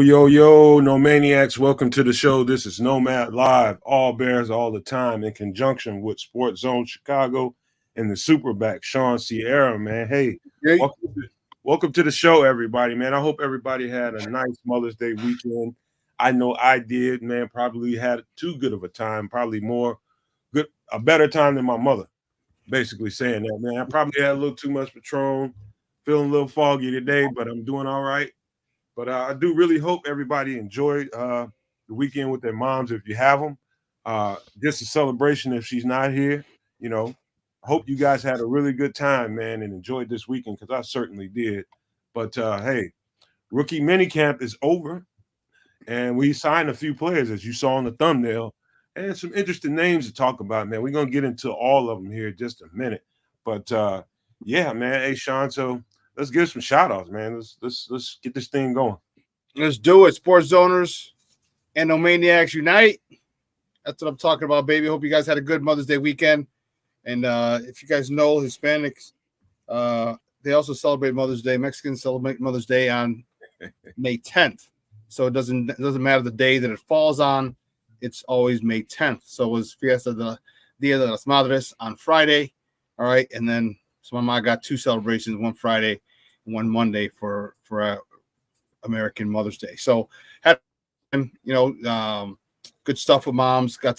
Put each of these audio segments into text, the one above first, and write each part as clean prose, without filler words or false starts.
Yo, no maniacs. Welcome to the show. This is Nomad Live, all Bears all the time, in conjunction with Sports Zone Chicago and the Superback, Sean Sierra, man. Hey, welcome to the show, everybody, man. I hope everybody had a nice Mother's Day weekend. I know I did, man. Probably had too good of a time, probably a better time than my mother, basically saying that, man. I probably had a little too much Patron, feeling a little foggy today, but I'm doing all right. But I do really hope everybody enjoyed the weekend with their moms if you have them. Just a celebration if she's not here. You know, I hope you guys had a really good time, man, and enjoyed this weekend because I certainly did. But, hey, rookie minicamp is over, and we signed a few players, as you saw on the thumbnail, and some interesting names to talk about, man. We're going to get into all of them here in just a minute. But, yeah, man, hey, Sean, so – let's give some shout outs, man. Let's get this thing going. Let's do it. Sports Zoners and No Maniacs Unite. That's what I'm talking about, baby. Hope you guys had a good Mother's Day weekend. And if you guys know, Hispanics, they also celebrate Mother's Day. Mexicans celebrate Mother's Day on May 10th. So it doesn't matter the day that it falls on. It's always May 10th. So it was Fiesta de Dia de las Madres on Friday. All right. And then so my mom got two celebrations, one Friday and one Monday for American Mother's Day. So had good stuff with moms. Went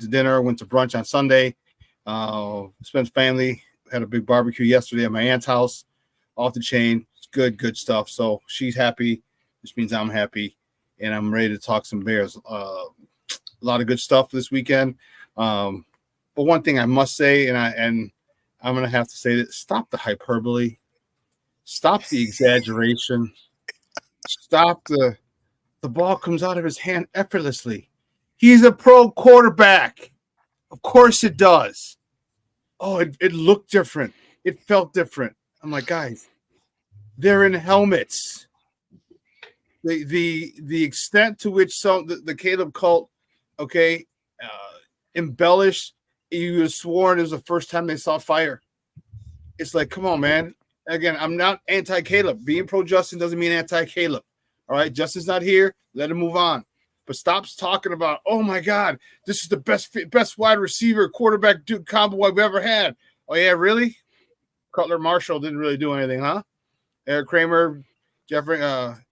to dinner, went to brunch on Sunday. Spent family, had a big barbecue yesterday at my aunt's house. Off the chain. Good stuff. So she's happy, which means I'm happy, and I'm ready to talk some Bears. A lot of good stuff this weekend. But one thing I must say, and I'm going to have to say that stop the hyperbole, stop the exaggeration, stop the ball comes out of his hand effortlessly. He's a pro quarterback. Of course it does. Oh, it looked different. It felt different. I'm like, guys, they're in helmets. The extent to which the Caleb cult, embellished, you would have sworn it was the first time they saw fire. It's like, come on, man. Again, I'm not anti-Caleb. Being pro-Justin doesn't mean anti-Caleb. All right? Justin's not here. Let him move on. But stop talking about, oh, my God, this is the best wide receiver quarterback combo I've ever had. Oh, yeah, really? Cutler Marshall didn't really do anything, huh? Eric Kramer, Jeffrey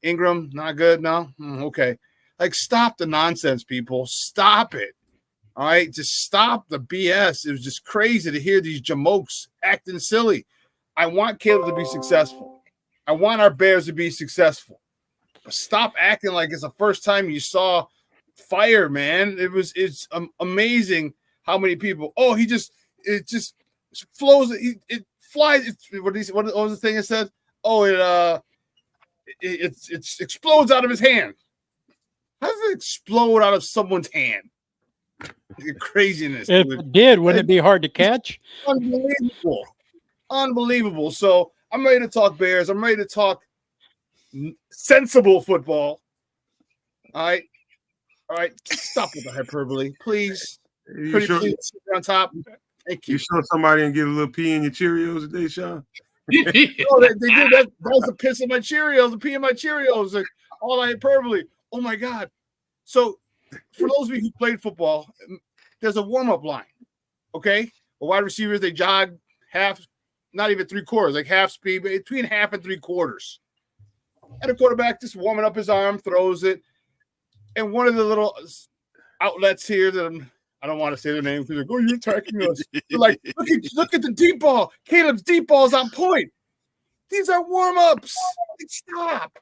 Ingram, not good? No? Okay. Like, stop the nonsense, people. Stop it. All right, just stop the BS. It was just crazy to hear these jamokes acting silly. I want Caleb to be successful. I want our Bears to be successful. But stop acting like it's the first time you saw fire, man. It's amazing how many people. Oh, it just flows. It flies. What was the thing it said? Oh, it explodes out of his hand. How does it explode out of someone's hand? Craziness. If it did, wouldn't it be hard to catch? Unbelievable. So I'm ready to talk Bears. I'm ready to talk sensible football. All right. Stop with the hyperbole, please. Please on top. Thank you. You saw somebody and get a little pee in your Cheerios today, Sean? They did. That was the piss in my Cheerios, the pee in my Cheerios, like all that hyperbole. Oh my God. So for those of you who played football, there's a warm-up line, okay? Well, wide receivers, they jog half, not even three-quarters, like half speed, but between half and three-quarters. And a quarterback just warming up his arm, throws it. And one of the little outlets here that I don't want to say their name because they're like, oh, you're attacking us. They're like, look at the deep ball. Caleb's deep ball is on point. These are warm-ups. Stop.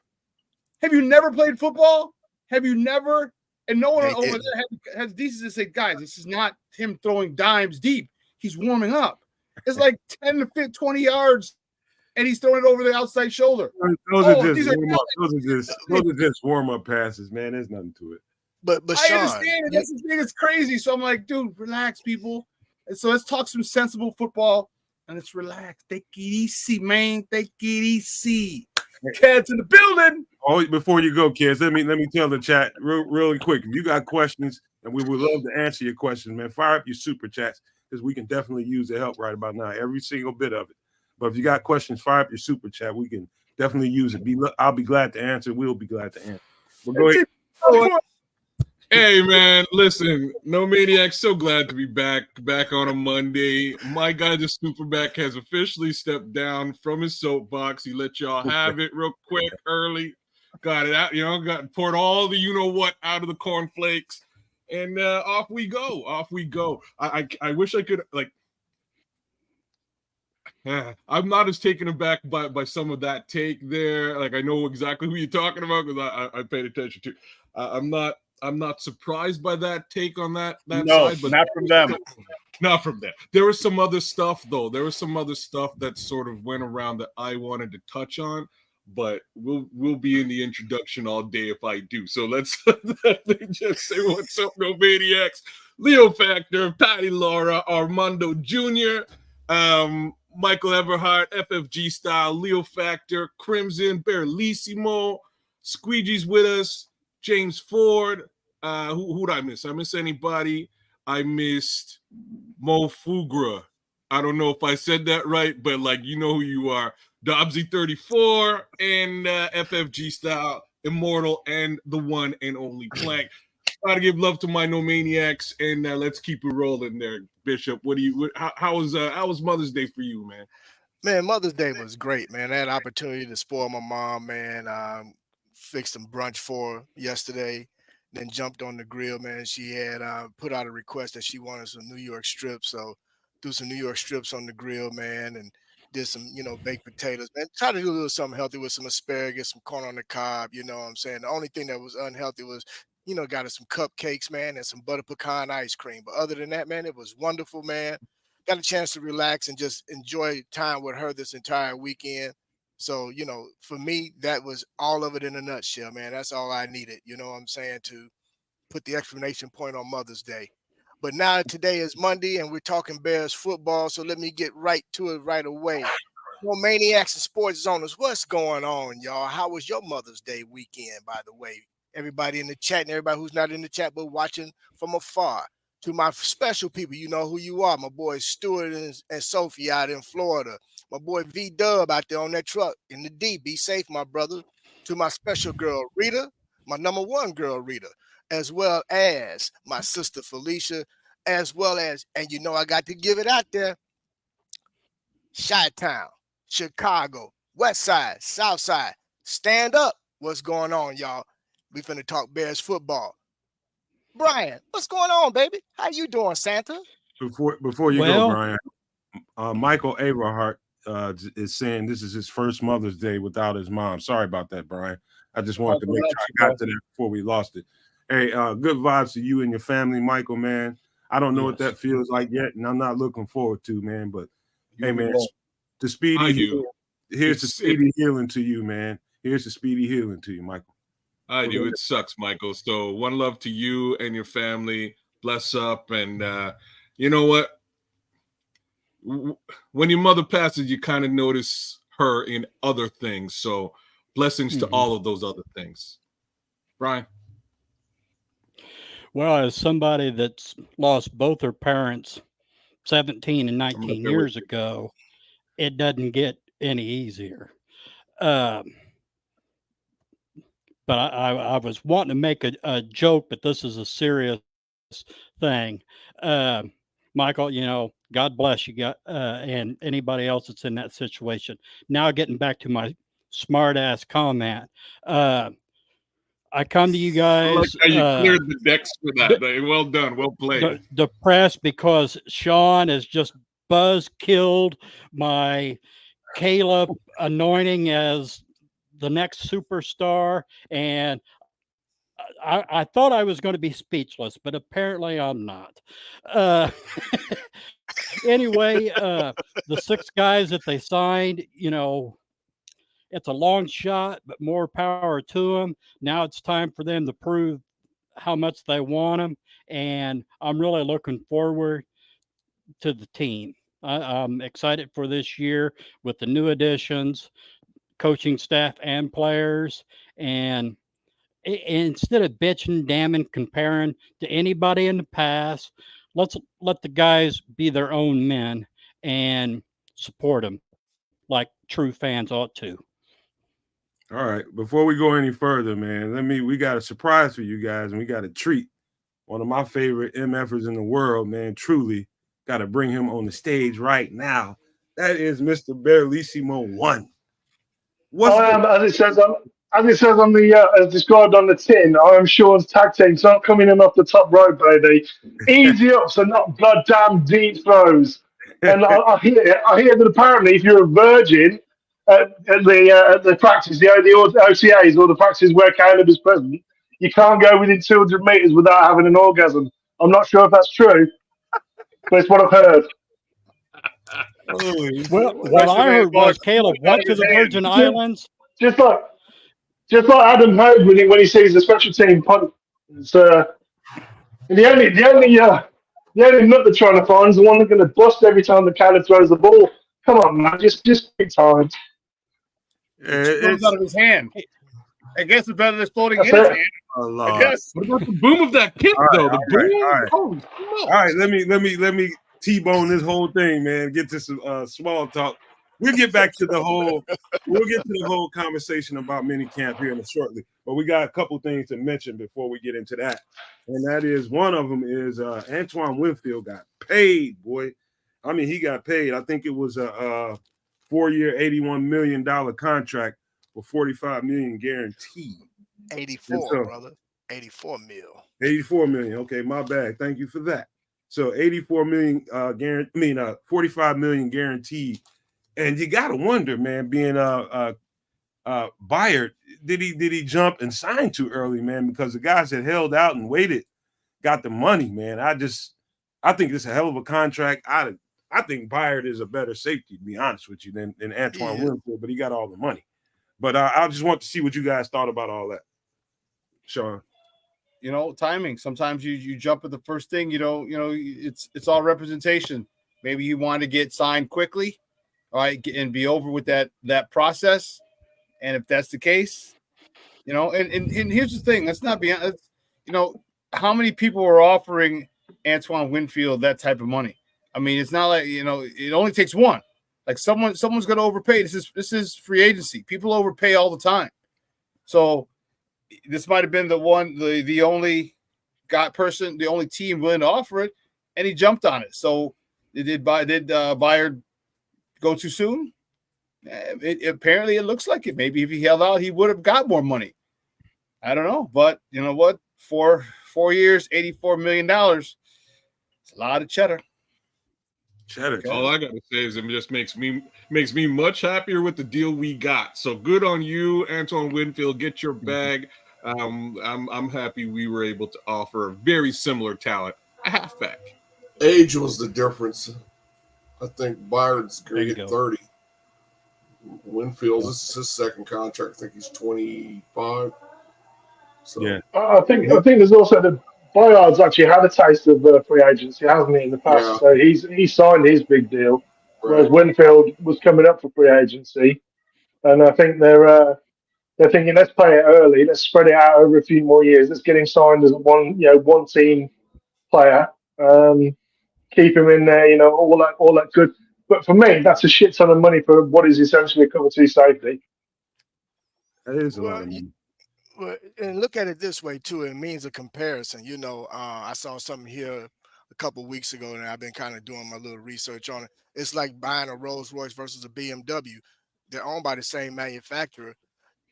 Have you never played football? Have you never? And no one over there has decency to say, guys, this is not him throwing dimes deep. He's warming up. It's like 10 to 20 yards, and he's throwing it over the outside shoulder. Those are just warm-up passes, man. There's nothing to it. But I understand it. That's the thing. It's crazy. So I'm like, dude, relax, people. And so let's talk some sensible football, and let's relax. Take it easy, man. Take it easy. Cats in the building. Oh, before you go, kids, let me tell the chat really quick. If you got questions, and we would love to answer your questions, man, fire up your super chats because we can definitely use the help right about now, every single bit of it. But if you got questions, fire up your super chat. We can definitely use it. I'll be glad to answer. We'll be glad to answer. Well, go ahead. Hey man, listen, No Maniac, so glad to be back on a Monday. My guy, the Superback, has officially stepped down from his soapbox. He let y'all have it real quick, early, got it out, poured all the you-know-what out of the cornflakes, and off we go. I wish I could, I'm not as taken aback by some of that take there. Like, I know exactly who you're talking about because I paid attention to. I'm not surprised by that take on that side, but not from them. Not from them. There was some other stuff though. There was some other stuff that sort of went around that I wanted to touch on, but we'll be in the introduction all day if I do. So let's let me just say what's up, No Maniacs. Leo Factor, Patty Laura, Armando Jr., Michael Everhart, FFG Style, Leo Factor, Crimson, Barrelissimo, Squeegee's with us, James Ford. Who'd I miss? I miss anybody? I missed Mo Fugra. I don't know if I said that right, but you know who you are. Dobbsy 34 and FFG Style, Immortal, and the one and only Plank. Gotta give love to my No Maniacs, and let's keep it rolling there, Bishop. How was Mother's Day for you, man? Man, Mother's Day was great, man. I had an opportunity to spoil my mom, man. Fixed some brunch for her yesterday, then jumped on the grill, man. She had put out a request that she wanted some New York strips, so threw some New York strips on the grill, man, and did some, baked potatoes, man. Try to do a little something healthy with some asparagus, some corn on the cob, you know what I'm saying? The only thing that was unhealthy was, got her some cupcakes, man, and some butter pecan ice cream. But other than that, man, it was wonderful, man. Got a chance to relax and just enjoy time with her this entire weekend. So, for me, that was all of it in a nutshell, man. That's all I needed, you know what I'm saying, to put the exclamation point on Mother's Day. But now today is Monday and we're talking Bears football, so let me get right to it right away. Maniacs and Sports Zoners, what's going on, y'all? How was your Mother's Day weekend, by the way? Everybody in the chat and everybody who's not in the chat but watching from afar. To my special people, you know who you are. My boy Stuart and Sophie out in Florida. My boy V-Dub out there on that truck in the D. Be safe, my brother. To my special girl, Rita, my number one girl, Rita, as well as my sister, Felicia, as well as, and I got to give it out there, Chi-Town, Chicago, West Side, South Side. Stand up. What's going on, y'all? We finna talk Bears football. Brian, what's going on, baby? How you doing, Santa? Before you go, Brian, Michael Everhart is saying this is his first Mother's Day without his mom. Sorry about that, Brian. I just wanted to make sure I got to that before we lost it. Hey, good vibes to you and your family, Michael, man. I don't know what that feels like yet, and I'm not looking forward to, man. But hey, man, the speedy healing. Here's the speedy healing to you, man. Here's the speedy healing to you, Michael. I do. It sucks, Michael. So one love to you and your family. Bless up. And you know what? When your mother passes, you kind of notice her in other things. So blessings to all of those other things. Brian? Well, as somebody that's lost both her parents 17 and 19 years ago, it doesn't get any easier. But I was wanting to make a joke, but this is a serious thing. Michael, God bless you, and anybody else that's in that situation. Now getting back to my smart-ass comment. I come to you guys. You cleared the decks for that. Well done. Well played. Depressed because Sean has just buzz-killed my Caleb anointing as the next superstar, and I thought I was going to be speechless, but apparently I'm not. Anyway, the 6 guys that they signed, it's a long shot, but more power to them. Now it's time for them to prove how much they want them, and I'm really looking forward to the team. I'm excited for this year with the new additions, coaching staff and players, and instead of bitching, damning, comparing to anybody in the past, let's let the guys be their own men and support them like true fans ought to. All right. Before we go any further, man, we got a surprise for you guys, and we got a treat. One of my favorite MFers in the world, man. Truly, got to bring him on the stage right now. That is Mr. Barrelissimo 1. As it says on the as described on the tin, I am Sean's tag team. It's not coming in off the top rope, baby. Easy ups and not goddamn deep throws. And I hear that apparently if you're a virgin at the practice, the OCAs or the practices where Caleb is present, you can't go within 200 meters without having an orgasm. I'm not sure if that's true, but it's what I've heard. Well, what I heard was Caleb went to the Virgin Islands. Just like Adam Hogue when he sees the special team punt. The only nut they're trying to find is the one that's going to bust every time the Caleb throws the ball. Come on, man, just big time. It goes out of his hand. I guess it's better than floating in his hand. I guess. What about the boom of that kick, though? The boom. All right. Let me T-bone this whole thing, man. Get to some small talk. We'll get to the whole conversation about minicamp here in shortly. But we got a couple things to mention before we get into that. And that is, one of them is Antoine Winfield got paid, boy. I mean, he got paid. I think it was a 4-year, $81 million contract with $45 million guaranteed. 84, brother. 84 mil. 84 million. Okay, my bad. Thank you for that. So 84 million guaranteed. 45 million guaranteed. And you gotta wonder, man, being Byard, did he jump and sign too early, man? Because the guys that held out and waited got the money, man. I think it's a hell of a contract. I think Byard is a better safety, to be honest with you, than Antoine Winfield, but he got all the money. But I just want to see what you guys thought about all that. Sean. Timing. Sometimes you jump at the first thing, it's all representation. Maybe you want to get signed quickly, all right, and be over with that process. And if that's the case, and here's the thing, let's not be honest, how many people are offering Antoine Winfield that type of money? I mean, it's not like, it only takes one. Like someone's going to overpay. This is free agency. People overpay all the time. So this might have been the only the only team willing to offer it, and he jumped on it. So did Byard go too soon? Apparently, it looks like it. Maybe if he held out, he would have got more money. I don't know, but you know what? 4 years, $84 million. It's a lot of cheddar. All I gotta say is it just makes me much happier with the deal we got. So good on you, Antoine Winfield. Get your bag. I'm happy we were able to offer a very similar talent, a halfback. Age was the difference. I think Byard's going to get 30. Winfield, this is his second contract. I think he's 25. So yeah, I think there's also the Byard's actually had a taste of free agency, hasn't he, in the past? Yeah. So he signed his big deal, whereas Winfield was coming up for free agency, and I think they're thinking, let's play it early, let's spread it out over a few more years, let's get him signed as one team player, keep him in there, all that good. But for me, that's a shit ton of money for what is essentially a cover 2 safety. That is a lot of money. Well, and look at it this way too. It means a comparison. I saw something here a couple of weeks ago, and I've been kind of doing my little research on it. It's like buying a Rolls Royce versus a BMW. They're owned by the same manufacturer,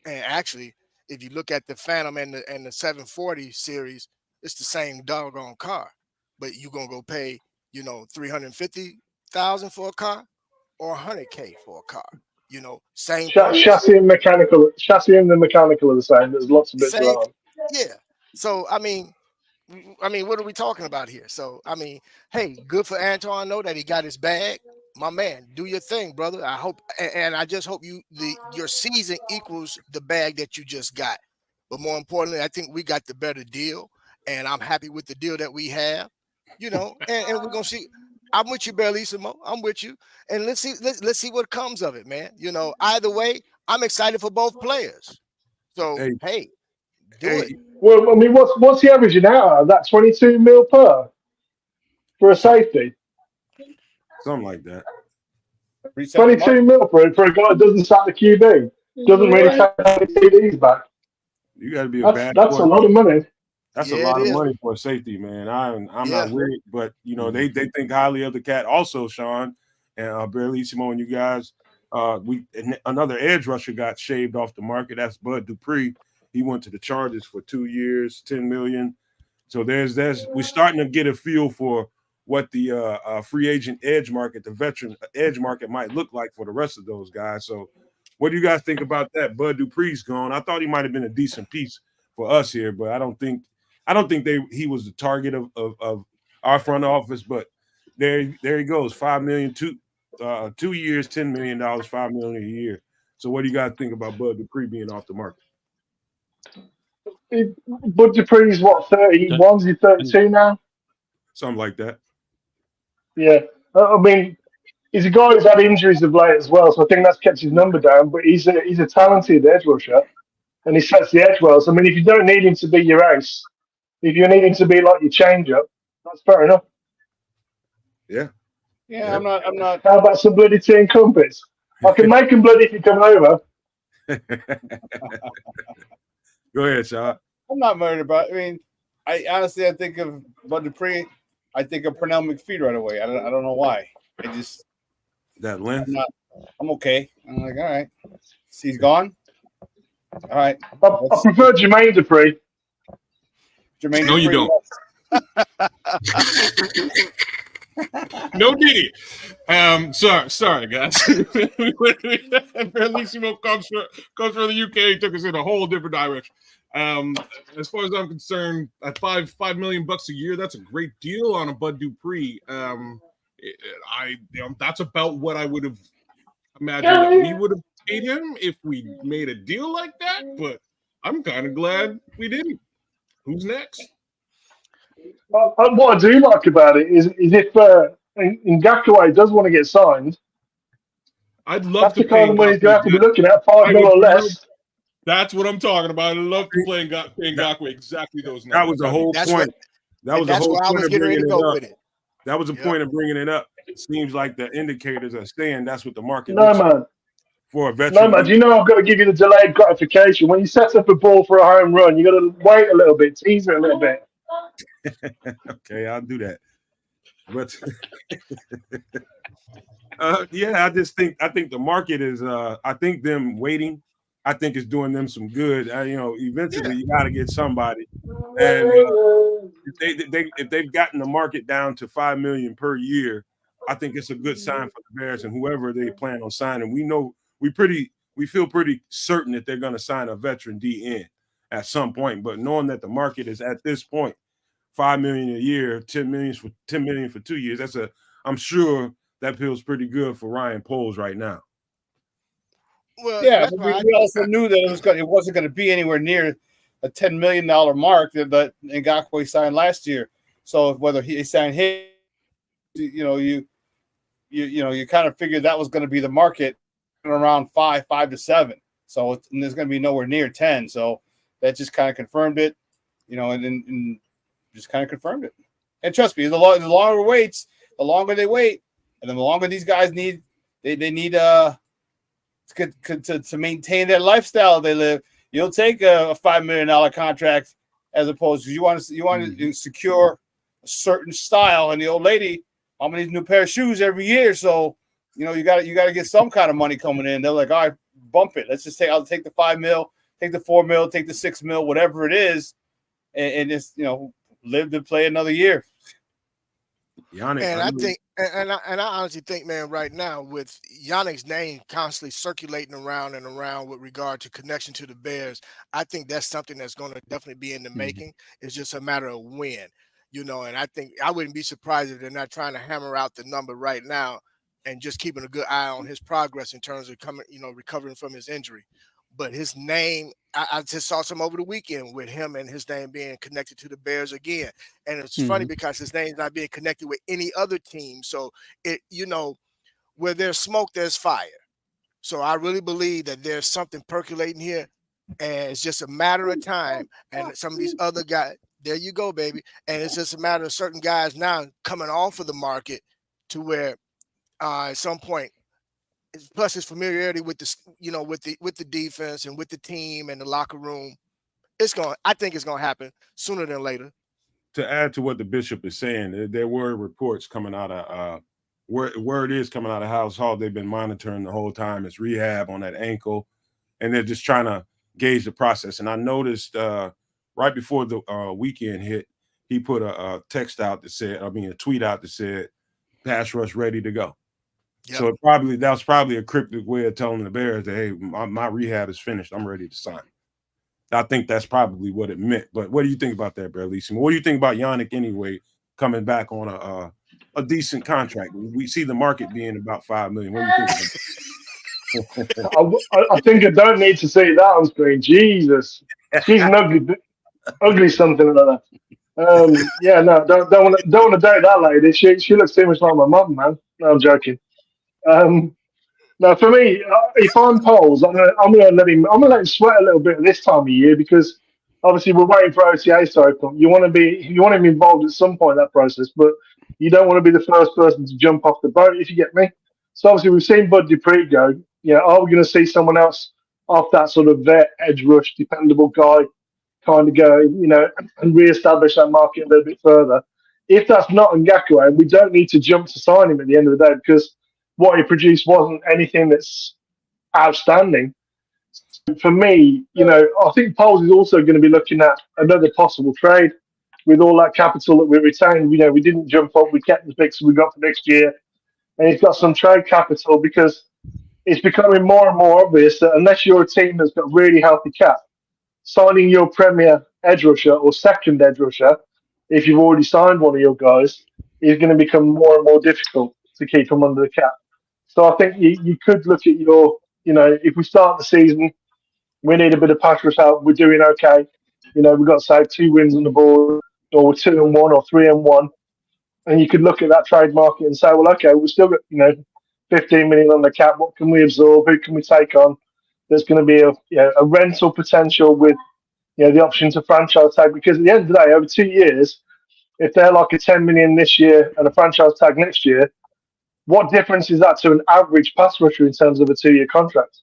and actually, if you look at the Phantom and the 740 series, it's the same doggone car. But you're gonna go pay, $350,000 for a car, or $100K for a car. Same chassis and the mechanical are the same. There's lots of bits around. Yeah. So I mean, what are we talking about here? So hey, good for Antoine, though, that he got his bag. My man, do your thing, brother. I hope, and I just hope your season equals the bag that you just got. But more importantly, I think we got the better deal, and I'm happy with the deal that we have. And we're gonna see. I'm with you, Barrelissimo. I'm with you, and let's see what comes of it, man. Either way, I'm excited for both players. So hey, do it. Well, I mean, what's the average now? That 22 mil per for a safety? Something like that. 22 mil for a guy that doesn't start the QB. Doesn't really take any TDs back. You got to be a bad. That's a lot of money. That's a lot of money for a safety, man. I'm not worried, but you know they think highly of the cat. Also, Sean and Bellissimo and you guys. Another edge rusher got shaved off the market. That's Bud Dupree. He went to the Chargers for 2 years, $10 million. So we're starting to get a feel for what the free agent edge market, the veteran edge market, might look like for the rest of those guys. So, what do you guys think about that? Bud Dupree's gone. I thought he might have been a decent piece for us here, but I don't think he was the target of our front office. But there he goes, $5 million, 2 years, $10 million, $5 million a year. So, what do you guys think about Bud Dupree being off the market? Bud Dupree's what, 31? Is he 32 now? Something like that. Yeah. I mean, he's a guy who's had injuries of late as well, so I think that's kept his number down. But he's a talented edge rusher, and he sets the edge well. So, I mean, if you don't need him to be your ace, if you need him to be like your change-up, that's fair enough. Yeah. Yeah, I'm not. How about some bloody tea and crumpets? I can make them bloody if you come over. Go ahead, Sean. I'm not worried about. I mean, I honestly think of Bud Dupree. I think of Pernell McPhee right away. I don't know why. I just that length. I'm okay. I'm like, all right. He's gone. All right. I prefer Jermaine Dupree. Jermaine. No, Dupree. you don't. No Diddy. Sorry, guys. Bellissimo comes from the UK, took us in a whole different direction. As far as I'm concerned, at $5 million a year, that's a great deal on a Bud Dupree. That's about what I would have imagined that we would have paid him if we made a deal like that. But I'm kind of glad we didn't. Who's next? What I do like about it is if Ngakoue does want to get signed, I'd love that's to the kind of money you have to be looking at, $5 million or less. That's what I'm talking about. I'd love to play Ngakoue exactly those numbers. That was the whole point. That was the whole point of bringing it up. That was the point of bringing it up. It seems like the indicators are saying that's what the market looks like for a veteran. No, man. You know I've got to give you the delayed gratification. When you set up a ball for a home run, you got to wait a little bit, tease it a little bit. Okay, I'll do that. But yeah, I think the market is. I think them waiting. I think it's doing them some good. Eventually you got to get somebody, and if they've gotten the market down to $5 million per year, I think it's a good sign for the Bears and whoever they plan on signing. We feel pretty certain that they're going to sign a veteran DN at some point. But knowing that the market is at this point $5 million a year, $10 million for 2 years, I'm sure that feels pretty good for Ryan Poles right now. Well, yeah, but we also knew that it wasn't going to be anywhere near a $10 million mark that Ngakoue signed last year. So whether he signed him, you kind of figured that was going to be the market around 5 to 7. So there's going to be nowhere near 10. So that just kind of confirmed it, and just kind of confirmed it. And trust me, the longer waits, the longer they wait, and then the longer these guys need, they need to maintain their lifestyle they live. You'll take a $5 million contract as opposed to you want to secure a certain style. And the old lady, I'm gonna need a new pair of shoes every year, so you got to get some kind of money coming in. They're like, all right, bump it. I'll take the $5 million, take the $4 million, take the $6 million, whatever it is, and just live to play another year. Yannick, I honestly think, man, right now with Yannick's name constantly circulating around and around with regard to connection to the Bears, I think that's something that's going to definitely be in the making. It's just a matter of when, and I think I wouldn't be surprised if they're not trying to hammer out the number right now and just keeping a good eye on his progress in terms of recovering from his injury. But his name, I just saw some over the weekend with him and his name being connected to the Bears again. And it's funny because his name's not being connected with any other team. So where there's smoke, there's fire. So I really believe that there's something percolating here, and it's just a matter of time. And some of these other guys, there you go, baby. And it's just a matter of certain guys now coming off of the market to where at some point plus his familiarity with the with the defense and with the team and the locker room, I think it's gonna happen sooner than later. To add to what the bishop is saying, there were reports coming out of word is coming out of House Hall. They've been monitoring the whole time. It's rehab on that ankle, and they're just trying to gauge the process. And I noticed right before the weekend hit, he put a tweet out that said, "Pass rush ready to go." Yep. So that was probably a cryptic way of telling the Bears that, hey, my rehab is finished. I'm ready to sign. I think that's probably what it meant. But what do you think about that, Bradley? What do you think about Yannick anyway coming back on a decent contract? We see the market being about $5 million. What do you think? I think I don't need to see that on screen. Jesus, she's an ugly something like that. Yeah, no, don't want to date that lady. She looks too much like my mum, man. No, I'm joking. Now, for me, if I'm Poles, I'm gonna let him sweat a little bit this time of year because obviously we're waiting for OTA to open. You want him involved at some point in that process, but you don't want to be the first person to jump off the boat, if you get me. So obviously we've seen Bud Dupree go. Yeah, are we going to see someone else off that sort of vet, edge rush, dependable guy kind of go, and reestablish that market a little bit further? If that's not Ngakoue, we don't need to jump to sign him at the end of the day because what he produced wasn't anything that's outstanding. For me, I think Poles is also going to be looking at another possible trade with all that capital that we retained. We didn't jump up. We kept the picks we got for next year. And he's got some trade capital because it's becoming more and more obvious that unless you're a team that's got really healthy cap, signing your premier edge rusher or second edge rusher, if you've already signed one of your guys, is going to become more and more difficult to keep them under the cap. So I think you could look at if we start the season, we need a bit of pass rush help. We're doing okay. We've got, say, 2 wins on the board, or we're 2-1 or 3-1. And you could look at that trade market and say, well, okay, we've still got, 15 million on the cap. What can we absorb? Who can we take on? There's going to be a rental potential with, the option to franchise tag. Because at the end of the day, over 2 years, if they're like a 10 million this year and a franchise tag next year, what difference is that to an average pass rusher in terms of a 2-year contract?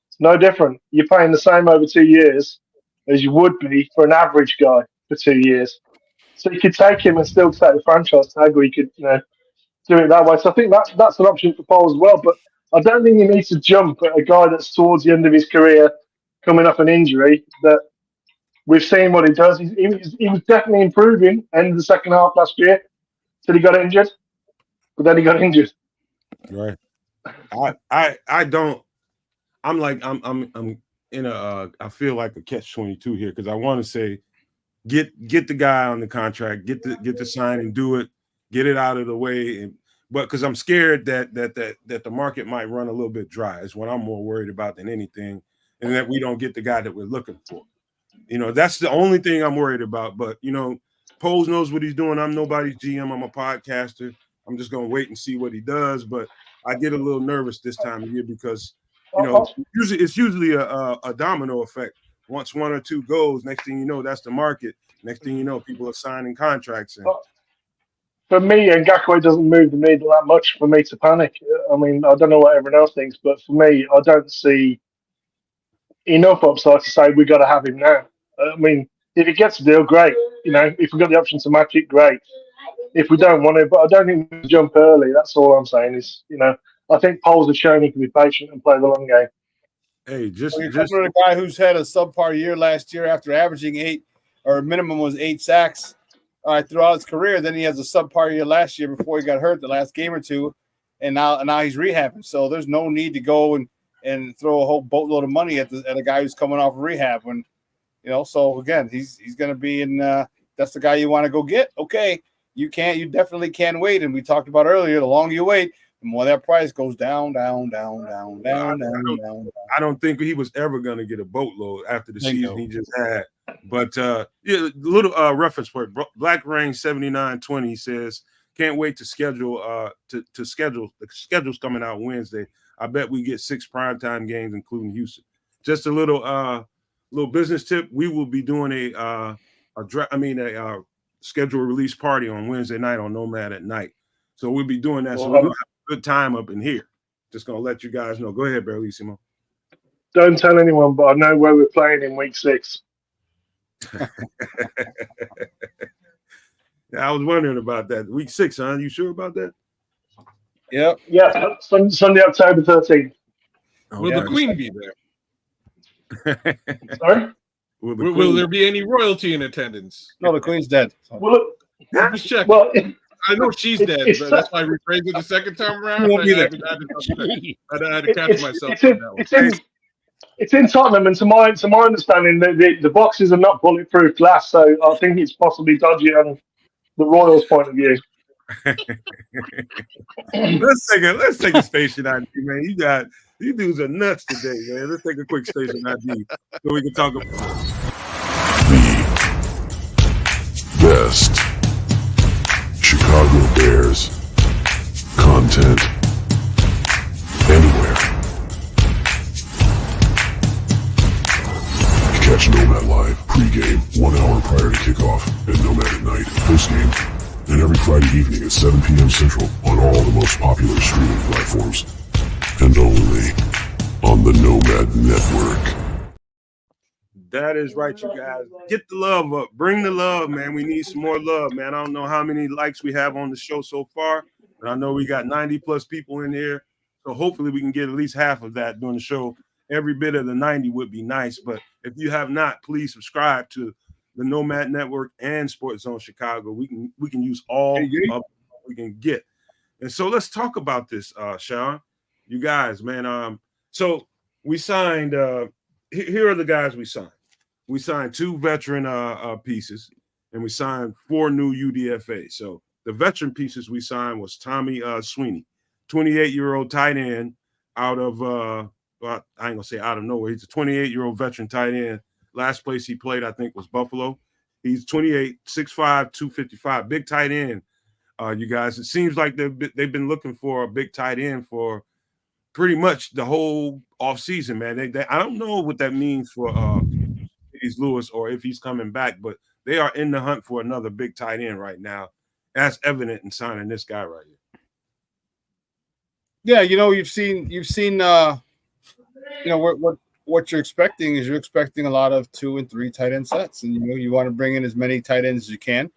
It's no different. You're paying the same over 2 years as you would be for an average guy for 2 years. So you could take him and still take the franchise tag, or you could, do it that way. So I think that's an option for Paul as well. But I don't think you need to jump at a guy that's towards the end of his career, coming off an injury. That we've seen what he does. He was definitely improving end of the second half last year till he got injured. But then he got injured. Right. I don't. I'm in a. I feel like a catch-22 here because I want to say, get the guy on the contract, get the sign and do it, get it out of the way. But because I'm scared that the market might run a little bit dry is what I'm more worried about than anything, and that we don't get the guy that we're looking for. That's the only thing I'm worried about. But Poles knows what he's doing. I'm nobody's GM. I'm a podcaster. I'm just gonna wait and see what he does. But I get a little nervous this time of year because it's usually a domino effect. Once 1 or 2 goes, next thing you know, that's the market. Next thing you know, people are signing contracts. For me, Ngakoue doesn't move the needle that much for me to panic. I mean, I don't know what everyone else thinks, but for me, I don't see enough upside to say we got to have him now. I mean, if he gets a deal, great. If we've got the option to match it, great. If we don't want it, but I don't think we jump early. That's all I'm saying is, I think Poles have shown he can be patient and play the long game. Hey, just for a guy who's had a subpar year last year after averaging 8, or minimum was 8 sacks throughout his career. Then he has a subpar year last year before he got hurt the last game or two, and now he's rehabbing. So there's no need to go and throw a whole boatload of money at a guy who's coming off rehab. When so again, he's going to be in. That's the guy you want to go get. Okay, you definitely can wait. And we talked about earlier, the longer you wait, the more that price goes down. I don't think he was ever going to get a boatload after the season he just had. But little reference for it. Black Rain 7920 says, can't wait to schedule to schedule. The schedule's coming out Wednesday. I bet we get 6 primetime games, including Houston. Just a little business tip. We will be doing a schedule release party on Wednesday night on Nomad at night. So we'll be doing that. So we'll have a good time up in here. just gonna let you guys know. Go ahead, Barrelissimo. Don't tell anyone, but I know where we're playing in week 6. Yeah, I was wondering about that. Week 6, huh? You sure about that? Yep. Yeah, Sunday, October 13th. Will the Queen be there? Sorry? Will there be any royalty in attendance? No, the Queen's dead. Well, Just check. well, I know she's dead, but that's why I rephrased it the second time around. I had to catch myself on that one. It's in Tottenham, and to my understanding, the boxes are not bulletproof glass, so I think it's possibly dodgy on the Royals' point of view. Let's take a station ID, man. You dudes are nuts today, man. Let's take a quick station ID so we can talk about the best Chicago Bears content anywhere. Catch Nomad live pregame 1 hour prior to kickoff, and Nomad at night postgame, and every Friday evening at 7 p.m. Central on all the most popular streaming platforms, and only on the Nomad Network. That is right, you guys. Get the love up. Bring the love, man. We need some more love, man. I don't know how many likes we have on the show so far, but I know we got 90 plus people in here. So hopefully we can get at least half of that during the show. Every bit of the 90 would be nice. But if you have not, please subscribe to the Nomad Network and Sports Zone Chicago. We can use all of we can get. And so let's talk about this, Sean. You guys, man. So we signed. Here are the guys we signed. We signed 2 veteran pieces, and we signed 4 new UDFAs. So the veteran pieces we signed was Tommy Sweeney, 28-year-old tight end out of well, I ain't gonna say out of nowhere. He's a 28-year-old veteran tight end. Last place he played, I think, was Buffalo. He's 28, 6'5", 255, big tight end. You guys, it seems like they've been looking for a big tight end for pretty much the whole offseason, man. I don't know what that means for Lewis or if he's coming back, but they are in the hunt for another big tight end right now. That's evident in signing this guy right here. Yeah, you've seen what you're expecting is you're expecting a lot of 2 and 3 tight end sets, and you want to bring in as many tight ends as you can.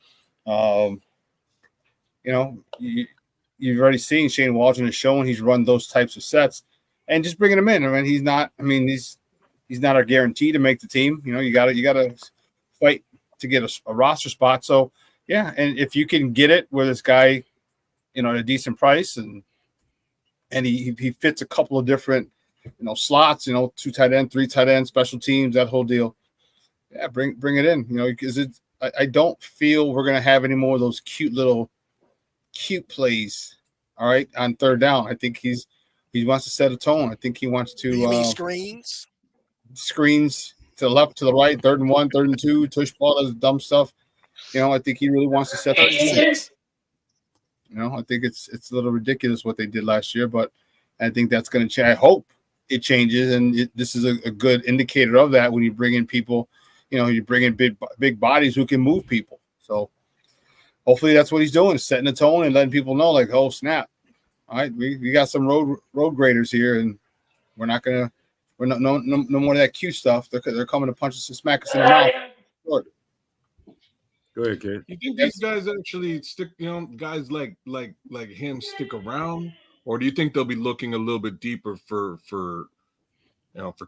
You've already seen Shane Waldron has shown he's run those types of sets, and just bringing him in. I mean, he's not a guarantee to make the team. You got to fight to get a roster spot. So yeah, and if you can get it where this guy, at a decent price, and he fits a couple of different slots, 2 tight end, 3 tight end, special teams, that whole deal. Yeah, bring it in, because I don't feel we're gonna have any more of those cute plays. All right, on third down, I think he wants to set a tone. I think he wants to. You mean screens to the left, to the right, 3rd and 1, 3rd and 2, tush ball, that's dumb stuff. I think he really wants to set the tone. I think it's a little ridiculous what they did last year, but I think that's going to change. I hope it changes, and this is a good indicator of that when you bring in people, you bring in big bodies who can move people. So hopefully that's what he's doing, is setting the tone and letting people know, like, oh, snap. All right, we got some road graders here, and we're no more of that cute stuff. They're coming to punch us and smack us in the mouth. Sure. Go ahead, kid. You think these guys actually stick? Guys like him stick around, or do you think they'll be looking a little bit deeper for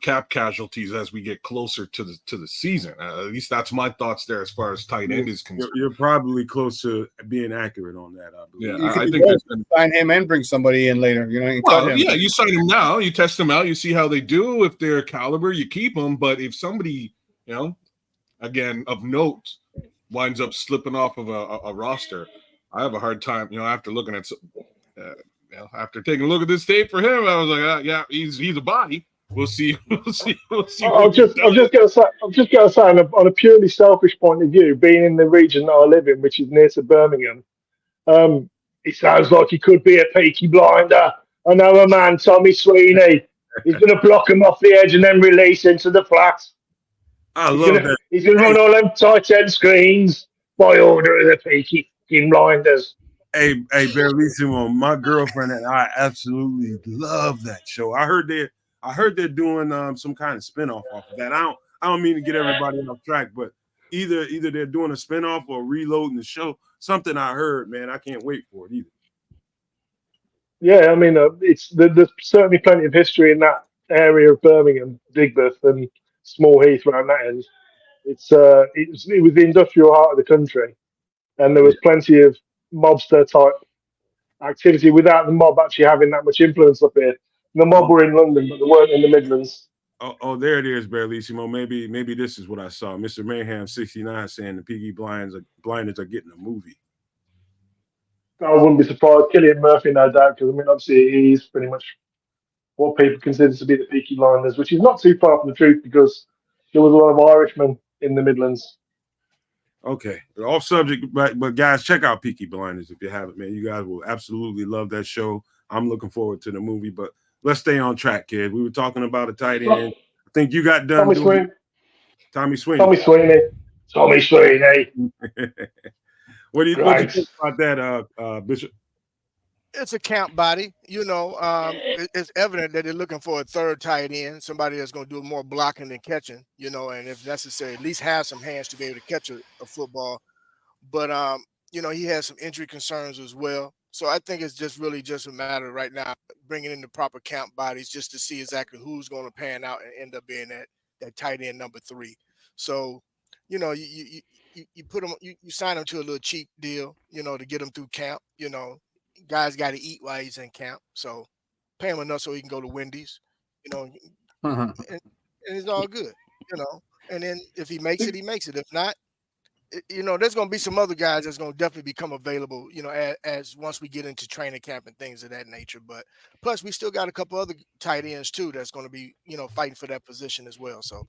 cap casualties as we get closer to the season? At least that's my thoughts there as far as tight end is concerned. You're probably close to being accurate on that, I believe. Yeah, I think sign him and bring somebody in later. You sign him now, you test them out, you see how they do. If they're caliber, you keep them. But if somebody, again of note, winds up slipping off of a roster, I have a hard time. After looking at, after taking a look at this tape for him, I was like, yeah, he's a body. We'll see. We'll see. I'm just going to say, on a purely selfish point of view, being in the region that I live in, which is near to Birmingham, it sounds like he could be a peaky blinder. Another man, Tommy Sweeney, he's going to block him off the edge and then release into the flat. I love that. He's going to run all them tight end screens by order of the peaky blinders. Hey, Barrelissimo, my girlfriend and I absolutely love that show. I heard they're doing some kind of spinoff off of that. I don't mean to get everybody off track, but either they're doing a spinoff or reloading the show. Something I heard, man. I can't wait for it either. Yeah, I mean, there's certainly plenty of history in that area of Birmingham, Digbeth, and Small Heath around that end. It was the industrial heart of the country, and there was plenty of mobster type activity without the mob actually having that much influence up here. The mob were in London, but they weren't in the Midlands. Oh, there it is, Barrelissimo. Maybe this is what I saw. Mr. Mayhem 69 saying the Peaky Blinders are getting a movie. I wouldn't be surprised. Cillian Murphy, no doubt, because I mean, obviously, he's pretty much what people consider to be the Peaky Blinders, which is not too far from the truth because there was a lot of Irishmen in the Midlands. Okay, off subject, but guys, check out Peaky Blinders if you haven't, man. You guys will absolutely love that show. I'm looking forward to the movie, but let's stay on track, kid. We were talking about a tight end. I think you got done. Tommy Sweeney. What do you think about that, Bishop? It's a camp body. It's evident that they're looking for a third tight end, somebody that's going to do more blocking than catching, and if necessary, at least have some hands to be able to catch a football. But, he has some injury concerns as well. So I think it's just really just a matter right now bringing in the proper camp bodies just to see exactly who's going to pan out and end up being that tight end number 3. So, you put them, you sign them to a little cheap deal, to get them through camp. Guys got to eat while he's in camp, so pay him enough so he can go to Wendy's, and it's all good, And then if he makes it, he makes it. If not, there's going to be some other guys that's going to definitely become available, as once we get into training camp and things of that nature. But plus, we still got a couple other tight ends too that's going to be, fighting for that position as well. So,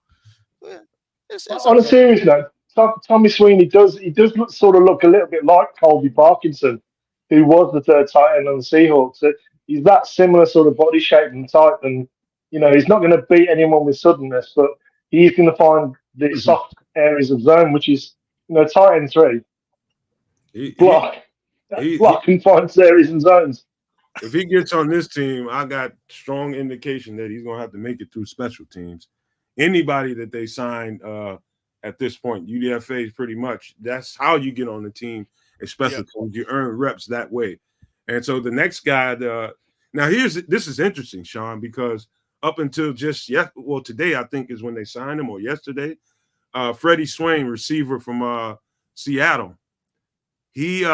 it's on a serious note, Tommy Sweeney does sort of look a little bit like Colby Parkinson, who was the third tight end on the Seahawks. He's that similar sort of body shape and type, and he's not going to beat anyone with suddenness, but he's going to find the soft areas of zone, which is tight end 3. Block and finds areas and zones. If he gets on this team, I got strong indication that he's going to have to make it through special teams. Anybody that they signed at this point, UDFAs pretty much, that's how you get on the team, especially teams. You earn reps that way. And so the next guy, this is interesting, Sean, because up until today, I think is when they signed him, or yesterday, Freddy Swain, receiver from Seattle. Is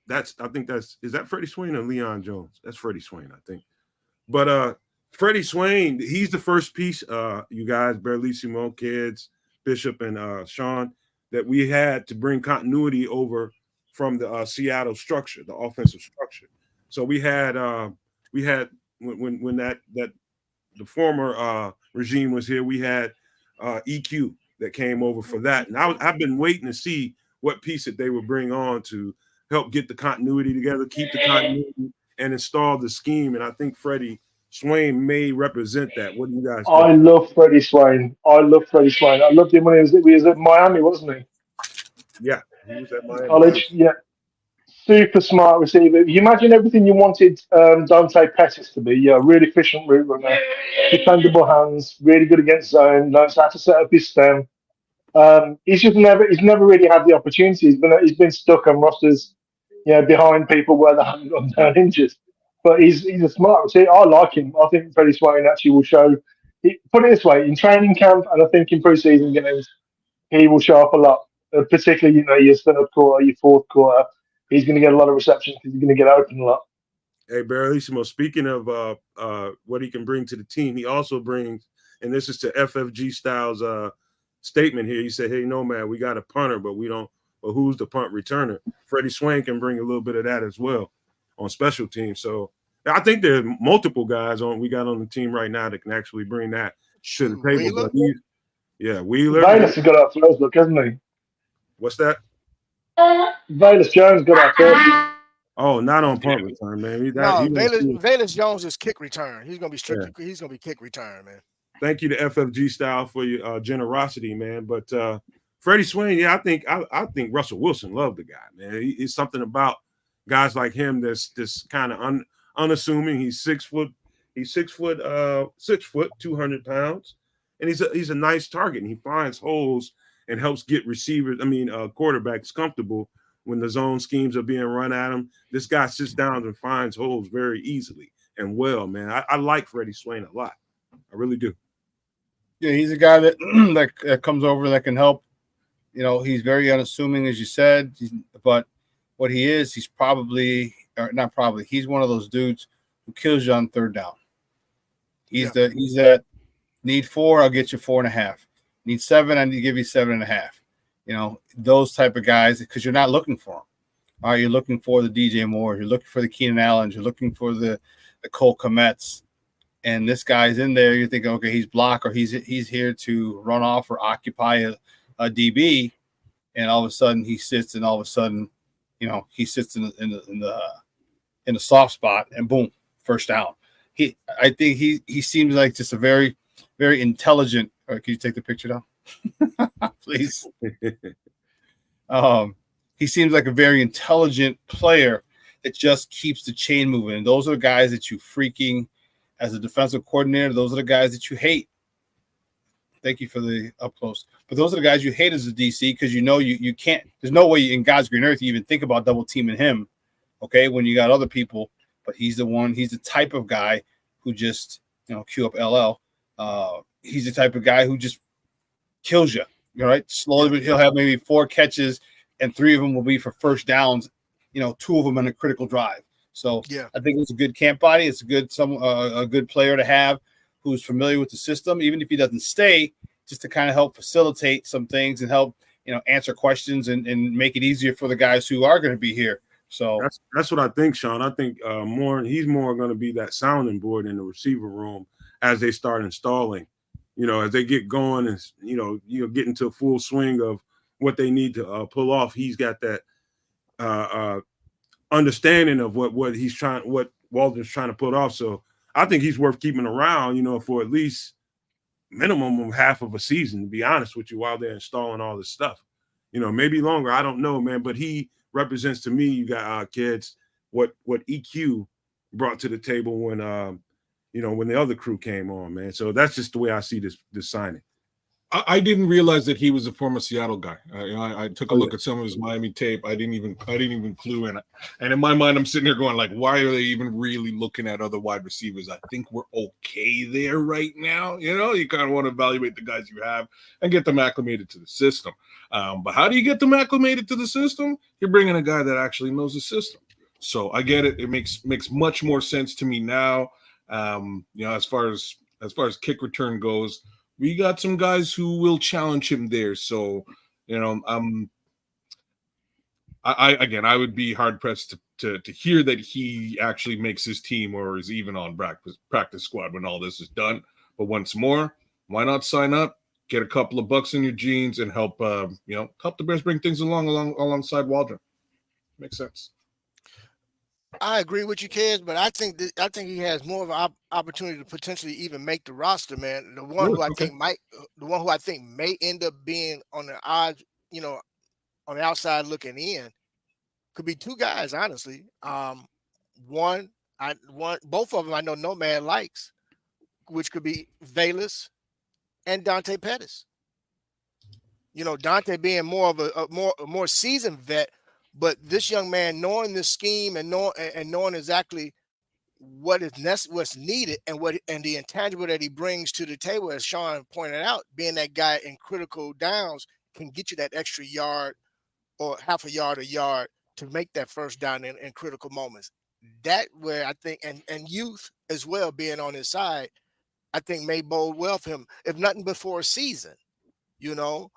that Freddy Swain or Leon Jones? That's Freddy Swain, I think. But Freddy Swain, he's the first piece, you guys, Barrelissimo, kids, Bishop, and Sean, that we had to bring continuity over from the Seattle structure, the offensive structure. So we had when the former regime was here, we had EQ that came over for that. And I've been waiting to see what piece that they would bring on to help get the continuity together, keep the continuity, and install the scheme. And I think Freddy Swain may represent that. What do you guys think? I love Freddy Swain. I loved him when he was at Miami, wasn't he? Yeah, he was at Miami College. Yeah, super smart receiver. You imagine everything you wanted Dante Pettis to be. Yeah, really efficient route runner, dependable hands, really good against zone, knows how to set up his stem. He's never really had the opportunity. He's been stuck on rosters, behind people where they haven't gone down injured. But he's a smart receiver. I like him. I think Freddy Swain actually will show. Put it this way: in training camp, and I think in preseason games, he will show up a lot. Particularly, your third quarter, your fourth quarter, he's going to get a lot of receptions because he's going to get open a lot. Hey, Barrelissimo, speaking of what he can bring to the team, he also brings, and this is to FFG Styles' statement here. He said, "Hey, Nomad, we got a punter, but we don't. But who's the punt returner?" Freddy Swain can bring a little bit of that as well on special teams. So I think there are multiple guys we got on the team right now that can actually bring that to the table. Wheeler. Bayless has got our first look, hasn't he? What's that? Bayless Jones got our first. Oh, not on punt return, man. Bayless Jones is kick return. He's gonna be strictly. Yeah. He's gonna be kick return, man. Thank you to FFG Style for your generosity, man. But Freddy Swain, I think Russell Wilson loved the guy, man. It's something about guys like him that's kind of unassuming. He's 6 foot. He's 6 foot, 200 pounds, and he's a nice target. And he finds holes and helps get quarterbacks comfortable when the zone schemes are being run at him. This guy sits down and finds holes very easily and well, man. I like Freddy Swain a lot. I really do. Yeah, he's a guy that that comes over that can help. You know, he's very unassuming, as you said, but what he is, he's probably, or not probably, he's one of those dudes who kills you on third down. He's that need 4, I'll get you 4.5. Need 7, I need to give you 7.5. You know, those type of guys, because you're not looking for them. All right, you're looking for the DJ Moore, you're looking for the Keenan Allens, you're looking for the Cole Kmets, and this guy's in there. You're thinking, okay, he's block, or he's here to run off or occupy a DB, and all of a sudden he sits, and all of a sudden, you know, he sits in the soft spot, and boom, first down. I think he seems like just a very, very intelligent. Or can you take the picture down, please? He seems like a very intelligent player that just keeps the chain moving. And those are the guys that you freaking, as a defensive coordinator, those are the guys that you hate. Thank you for the up close. But those are the guys you hate as a DC, because you know you can't. There's no way in God's green earth you even think about double teaming him. Okay, when you got other people, but he's the type of guy who just, you know, cue up LL. He's the type of guy who just kills you. All right, slowly, but he'll have maybe 4 catches, and 3 of them will be for first downs. You know, 2 of them in a critical drive. So yeah, I think it's a good camp body. It's a good player to have who's familiar with the system, even if he doesn't stay, just to kind of help facilitate some things and help, you know, answer questions and make it easier for the guys who are going to be here. So that's what I think, Sean. I think he's more going to be that sounding board in the receiver room as they start installing, you know, as they get going and, you know, get into full swing of what they need to pull off. He's got that understanding of what Walter's trying to put off. So I think he's worth keeping around, you know, for at least minimum of half of a season, to be honest with you, while they're installing all this stuff. You know, maybe longer. I don't know, man. But he represents to me, you got kids, what EQ brought to the table when the other crew came on, man. So that's just the way I see this signing. I didn't realize that he was a former Seattle guy. I took a look at some of his Miami tape. I didn't even clue in. And in my mind, I'm sitting here going like, why are they even really looking at other wide receivers? I think we're okay there right now. You know, you kind of want to evaluate the guys you have and get them acclimated to the system. But how do you get them acclimated to the system? You're bringing a guy that actually knows the system. So I get it. It makes much more sense to me now. You know, as far as kick return goes, we got some guys who will challenge him there. So, you know, I would be hard pressed to hear that he actually makes his team or is even on practice squad when all this is done. But once more, why not sign up, get a couple of bucks in your jeans, and help help the Bears bring things alongside Waldron. Makes sense. I agree with you, kids, but I think he has more of an opportunity to potentially even make the roster, man. The one who I think may end up being on the odds, you know, on the outside looking in, could be 2 guys, honestly. Both of them I know Nomad likes, which could be Velus and Dante Pettis. You know, Dante being more of a more seasoned vet. But this young man, knowing the scheme and knowing exactly what's needed and the intangible that he brings to the table, as Sean pointed out, being that guy in critical downs can get you that extra yard or half a yard to make that first down in critical moments. That where I think and youth as well being on his side, I think may bode well for him, if nothing before a season, you know.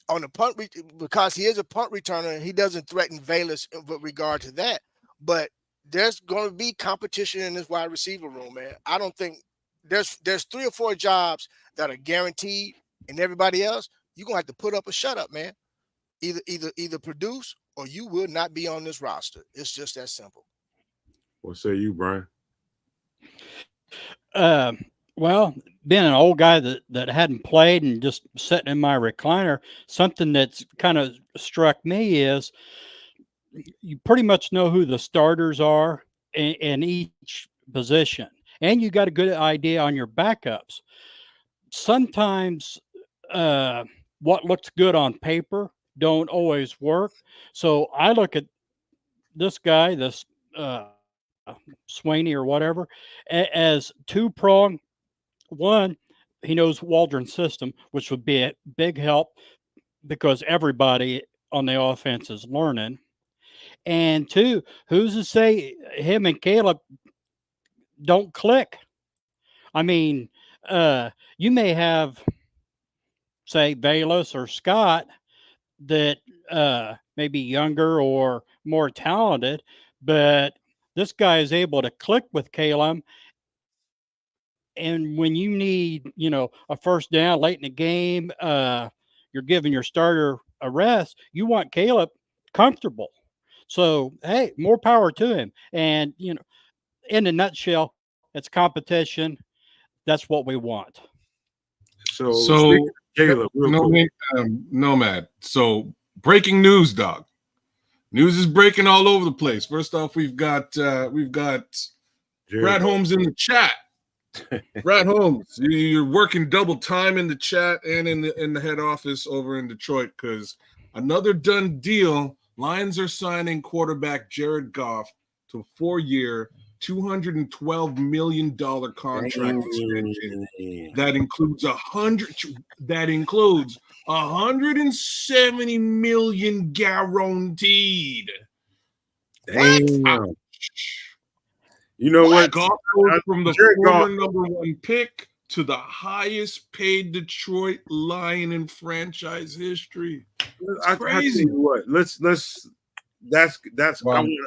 On the punt, because he is a punt returner, he doesn't threaten Velus with regard to that. But there's going to be competition in this wide receiver room, man. I don't think there's 3 or 4 jobs that are guaranteed, and everybody else, you're gonna have to put up or shut up, man. Either produce or you will not be on this roster. It's just that simple. What say you, Brian? Well, being an old guy that hadn't played and just sitting in my recliner, something that's kind of struck me is you pretty much know who the starters are in each position, and you got a good idea on your backups. Sometimes what looks good on paper don't always work. So I look at this guy, this Sweeney or whatever, as two-pronged. One, he knows Waldron's system, which would be a big help because everybody on the offense is learning. And two, who's to say him and Caleb don't click? I mean, you may have, say, Bayless or Scott that may be younger or more talented, but this guy is able to click with Caleb. And when you need, a first down late in the game, you're giving your starter a rest, you want Caleb comfortable. So, hey, more power to him. And, in a nutshell, it's competition. That's what we want. So Caleb, Nomad. So breaking news, dog. News is breaking all over the place. First off, we've got Brad Holmes in the chat. Brad Holmes, you're working double time in the chat and in the head office over in Detroit because another done deal. Lions are signing quarterback Jared Goff to a 4-year, $212 million contract extension. That includes $170 million guaranteed. Damn. You know what? Goff goes from the former number 1 pick to the highest paid Detroit Lion in franchise history. It's crazy. I tell you what,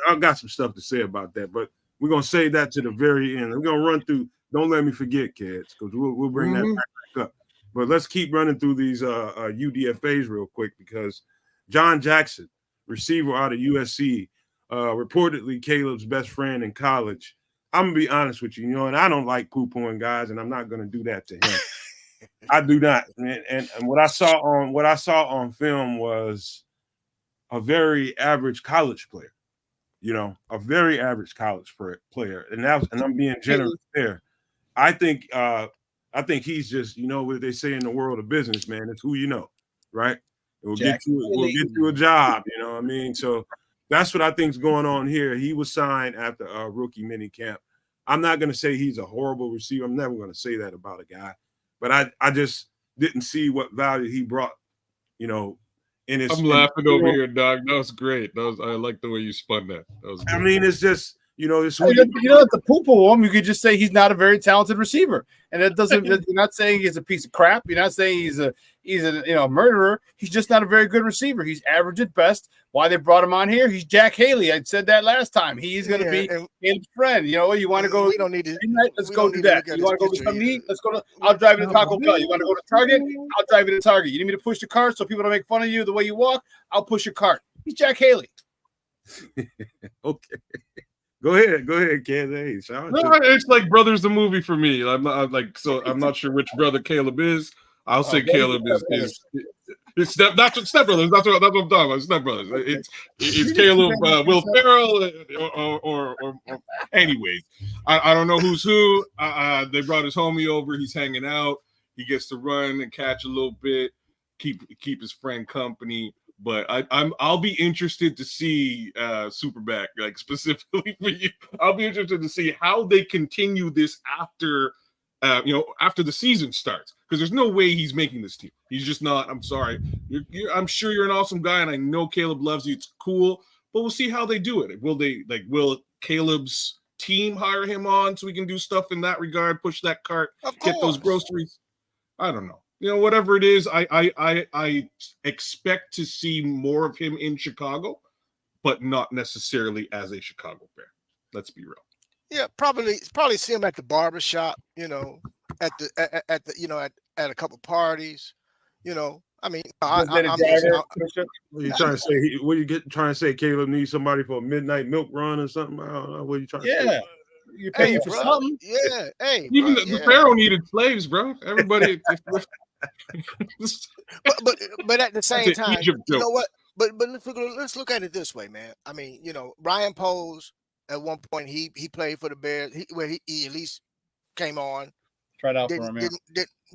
I've got some stuff to say about that, but we're gonna save that to the very end. We're gonna run through. Don't let me forget, kids, because we'll bring that back up. But let's keep running through these UDFAs real quick because John Jackson, receiver out of USC, reportedly Caleb's best friend in college. I'm gonna be honest with you, and I don't like poo-pooing guys, and I'm not gonna do that to him. I do not. And what I saw on film was a very average college player. A very average college player, and I'm being generous there. I think he's just, what they say in the world of business, man. It's who you know, right? We'll get you a job. You know what I mean? So that's what I think's going on here. He was signed after a rookie mini camp. I'm not going to say he's a horrible receiver. I'm never going to say that about a guy, but I just didn't see what value he brought. In his. I'm laughing over here, dog. That was great. I like the way you spun that. That was great. I mean, it's just it's at the poo-poo him, you could just say he's not a very talented receiver, and it doesn't. You're not saying he's a piece of crap. You're not saying he's a murderer. He's just not a very good receiver. He's average at best. Why they brought him on here? He's Jack Haley. I said that last time. He's going to be Caleb's friend. You want to go? We don't need to. Let's go do that. You want to go get something to eat? Let's go. I'll drive you to Taco Bell. You want to go to Target? I'll drive you to Target. You need me to push the cart so people don't make fun of you the way you walk? I'll push your cart. He's Jack Haley. Okay. Go ahead, Kaz. Hey, it's like Brothers the movie for me. I'm not sure which brother Caleb is. I'll say Caleb is Step Brothers. That's what I'm talking about. Step Brothers. It's Caleb, Will Ferrell, or anyways. I don't know who's who. They brought his homie over. He's hanging out. He gets to run and catch a little bit. Keep his friend company. But I'll be interested to see Superback, like specifically for you. I'll be interested to see how they continue this after the season starts, because there's no way he's making this team. He's just not. I'm sorry. I'm sure you're an awesome guy, and I know Caleb loves you. It's cool, but we'll see how they do it. Will Caleb's team hire him on so we can do stuff in that regard, push that cart, get those groceries? I don't know. Whatever it is, I expect to see more of him in Chicago, but not necessarily as a Chicago Bear. Let's be real. Yeah, probably see him at the barbershop, at a couple parties, I mean, what are you trying to say? Trying to say Caleb needs somebody for a midnight milk run or something? I don't know. What are you trying to say? Yeah. You're paying for something. Yeah. Hey. Even the Pharaoh needed slaves, bro. Everybody. but at the same time, you know what? But let's look at it this way, man. I mean, Ryan Poles at one point he played for the Bears. He at least came on. Tried out for him.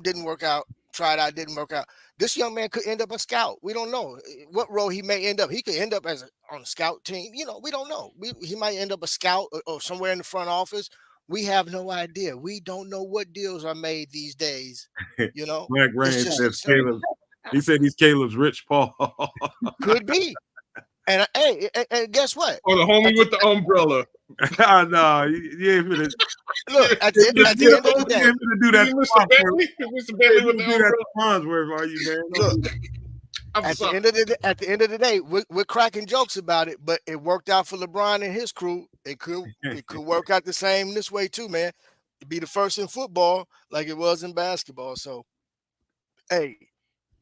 Didn't work out. Tried out, didn't work out. This young man could end up a scout. We don't know what role he may end up. He could end up on a scout team. We don't know. He might end up a scout or somewhere in the front office. We have no idea. We don't know what deals are made these days. Black Rain says Caleb. He said he's Caleb's Rich Paul. Could be. And hey, and guess what? Or the homie with the umbrella. No, you ain't finna. Look, at the end of the day, do that. Mr. Bentley with the umbrella. Where are you, man? Look, at the end of the day, we're cracking jokes about it, but it worked out for LeBron and his crew. It could work out the same this way too, man. It'd be the first in football like it was in basketball. So, hey,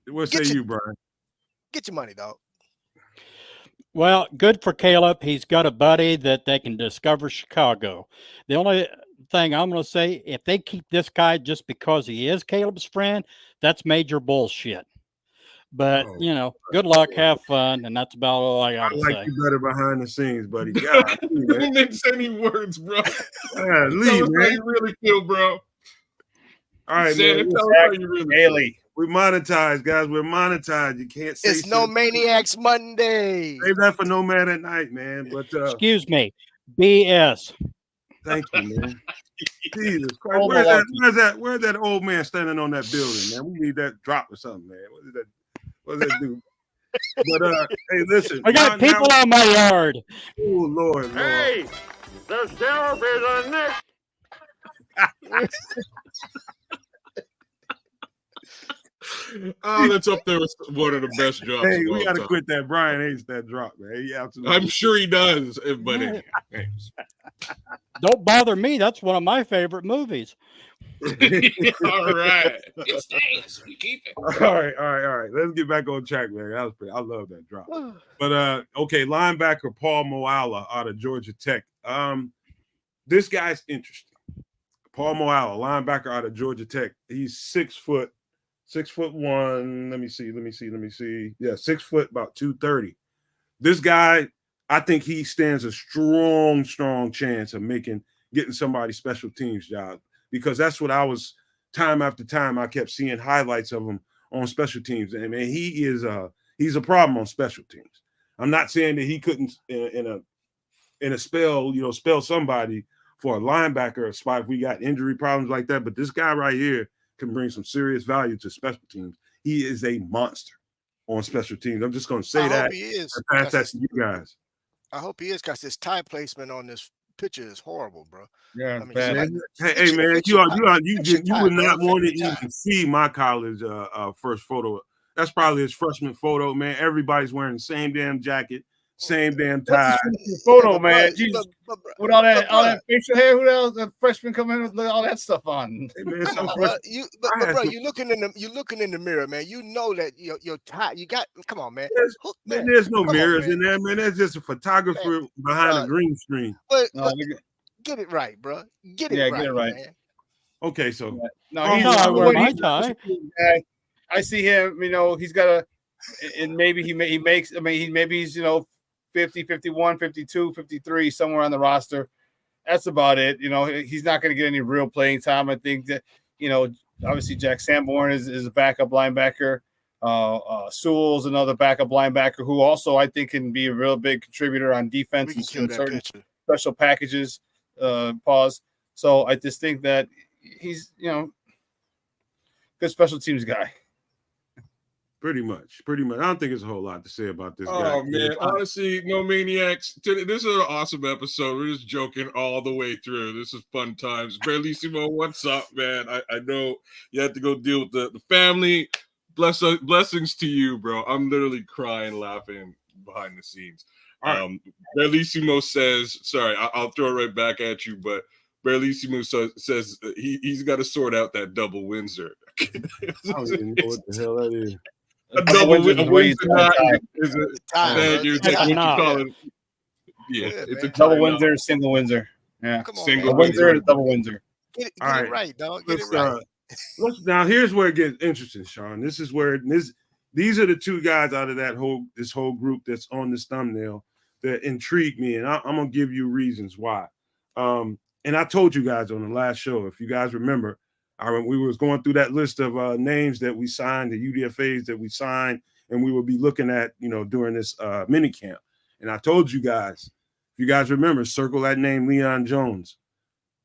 what say you, Brian? Get your money, dog. Well, good for Caleb. He's got a buddy that they can discover Chicago. The only thing I'm going to say, if they keep this guy just because he is Caleb's friend, that's major bullshit. But, good luck, have fun, and that's about all I got to say. You better behind the scenes, buddy. God, you didn't say any words, bro. Yeah, leave, man. How you really feel, bro. All right, man. Tell us how you really feel. We monetize, guys. We're monetized. You can't say it's No Maniacs Monday. Save that for Nomad at night, man. But excuse me, BS. Thank you, man. Jesus Christ. Where's that old man standing on that building, man? We need that drop or something, man. What does that do? But hey, listen. I got people on my yard. Oh Lord. Hey, the sheriff is a Nick. Oh, that's up there with one of the best drops. Hey, we gotta quit that. Brian hates that drop, man. He absolutely. I'm sure he does, but anyway. Don't bother me. That's one of my favorite movies. All right, it stays. We keep it. All right. Let's get back on track, man. That was pretty. I love that drop. But okay, linebacker Paul Moala out of Georgia Tech. This guy's interesting. Paul Moala, linebacker out of Georgia Tech. He's 6'1". Let me see. Yeah, 6 foot, about 230. This guy, I think he stands a strong chance of getting somebody special teams job, because that's what I was time after time. I kept seeing highlights of him on special teams, and man, he's a problem on special teams. I'm not saying that he couldn't in a spell, spell somebody for a linebacker spot if we got injury problems like that, but this guy right here can bring some serious value to special teams. He is a monster on special teams. I'm just going to say that. He is. Pass that to you guys. I hope he is, because his tie placement on this picture is horrible, bro. Yeah, hey man, you would not want to even see my college first photo. That's probably his freshman photo, man. Everybody's wearing the same damn jacket, same damn tie. Photo, man. Jesus. With all that facial hair, who else? The freshman come in with all that stuff on. Hey, man, bro, you're looking in the mirror, man. You know that your tie. You got. Come on, man. There's no mirrors in there, man. That's just a photographer behind a green screen. But get it right, bro. Get it right. Man. Okay, so I wear my tie. I see him. He's got a, and maybe he makes. I mean, maybe he's 50, 51, 52, 53, somewhere on the roster. That's about it. He's not going to get any real playing time. I think that, obviously Jack Sanborn is a backup linebacker. Sewell's another backup linebacker who also I think can be a real big contributor on defense and certain special packages. Pause. So I just think that he's, good special teams guy. Pretty much. I don't think there's a whole lot to say about this guy. Oh, man. Honestly, No Maniacs. This is an awesome episode. We're just joking all the way through. This is fun times. Bellissimo, what's up, man? I know you have to go deal with the family. Blessings to you, bro. I'm literally crying, laughing behind the scenes. Bellissimo says, sorry, I'll throw it right back at you, but Bellissimo says he's got to sort out that double Windsor. I don't even know what the hell that is. A double Windsor is a call it. Yeah, it's a double Windsor, single Windsor. Yeah, single Windsor and double Windsor. Get it right, dog. Get it right. Now here's where it gets interesting, Sean. This is where these are the two guys out of this whole group that's on this thumbnail that intrigue me, and I'm gonna give you reasons why. And I told you guys on the last show, if you guys remember, we was going through that list of names that we signed, the UDFAs that we signed, and we will be looking at, during this mini camp. And I told you guys, if you guys remember, circle that name, Leon Jones,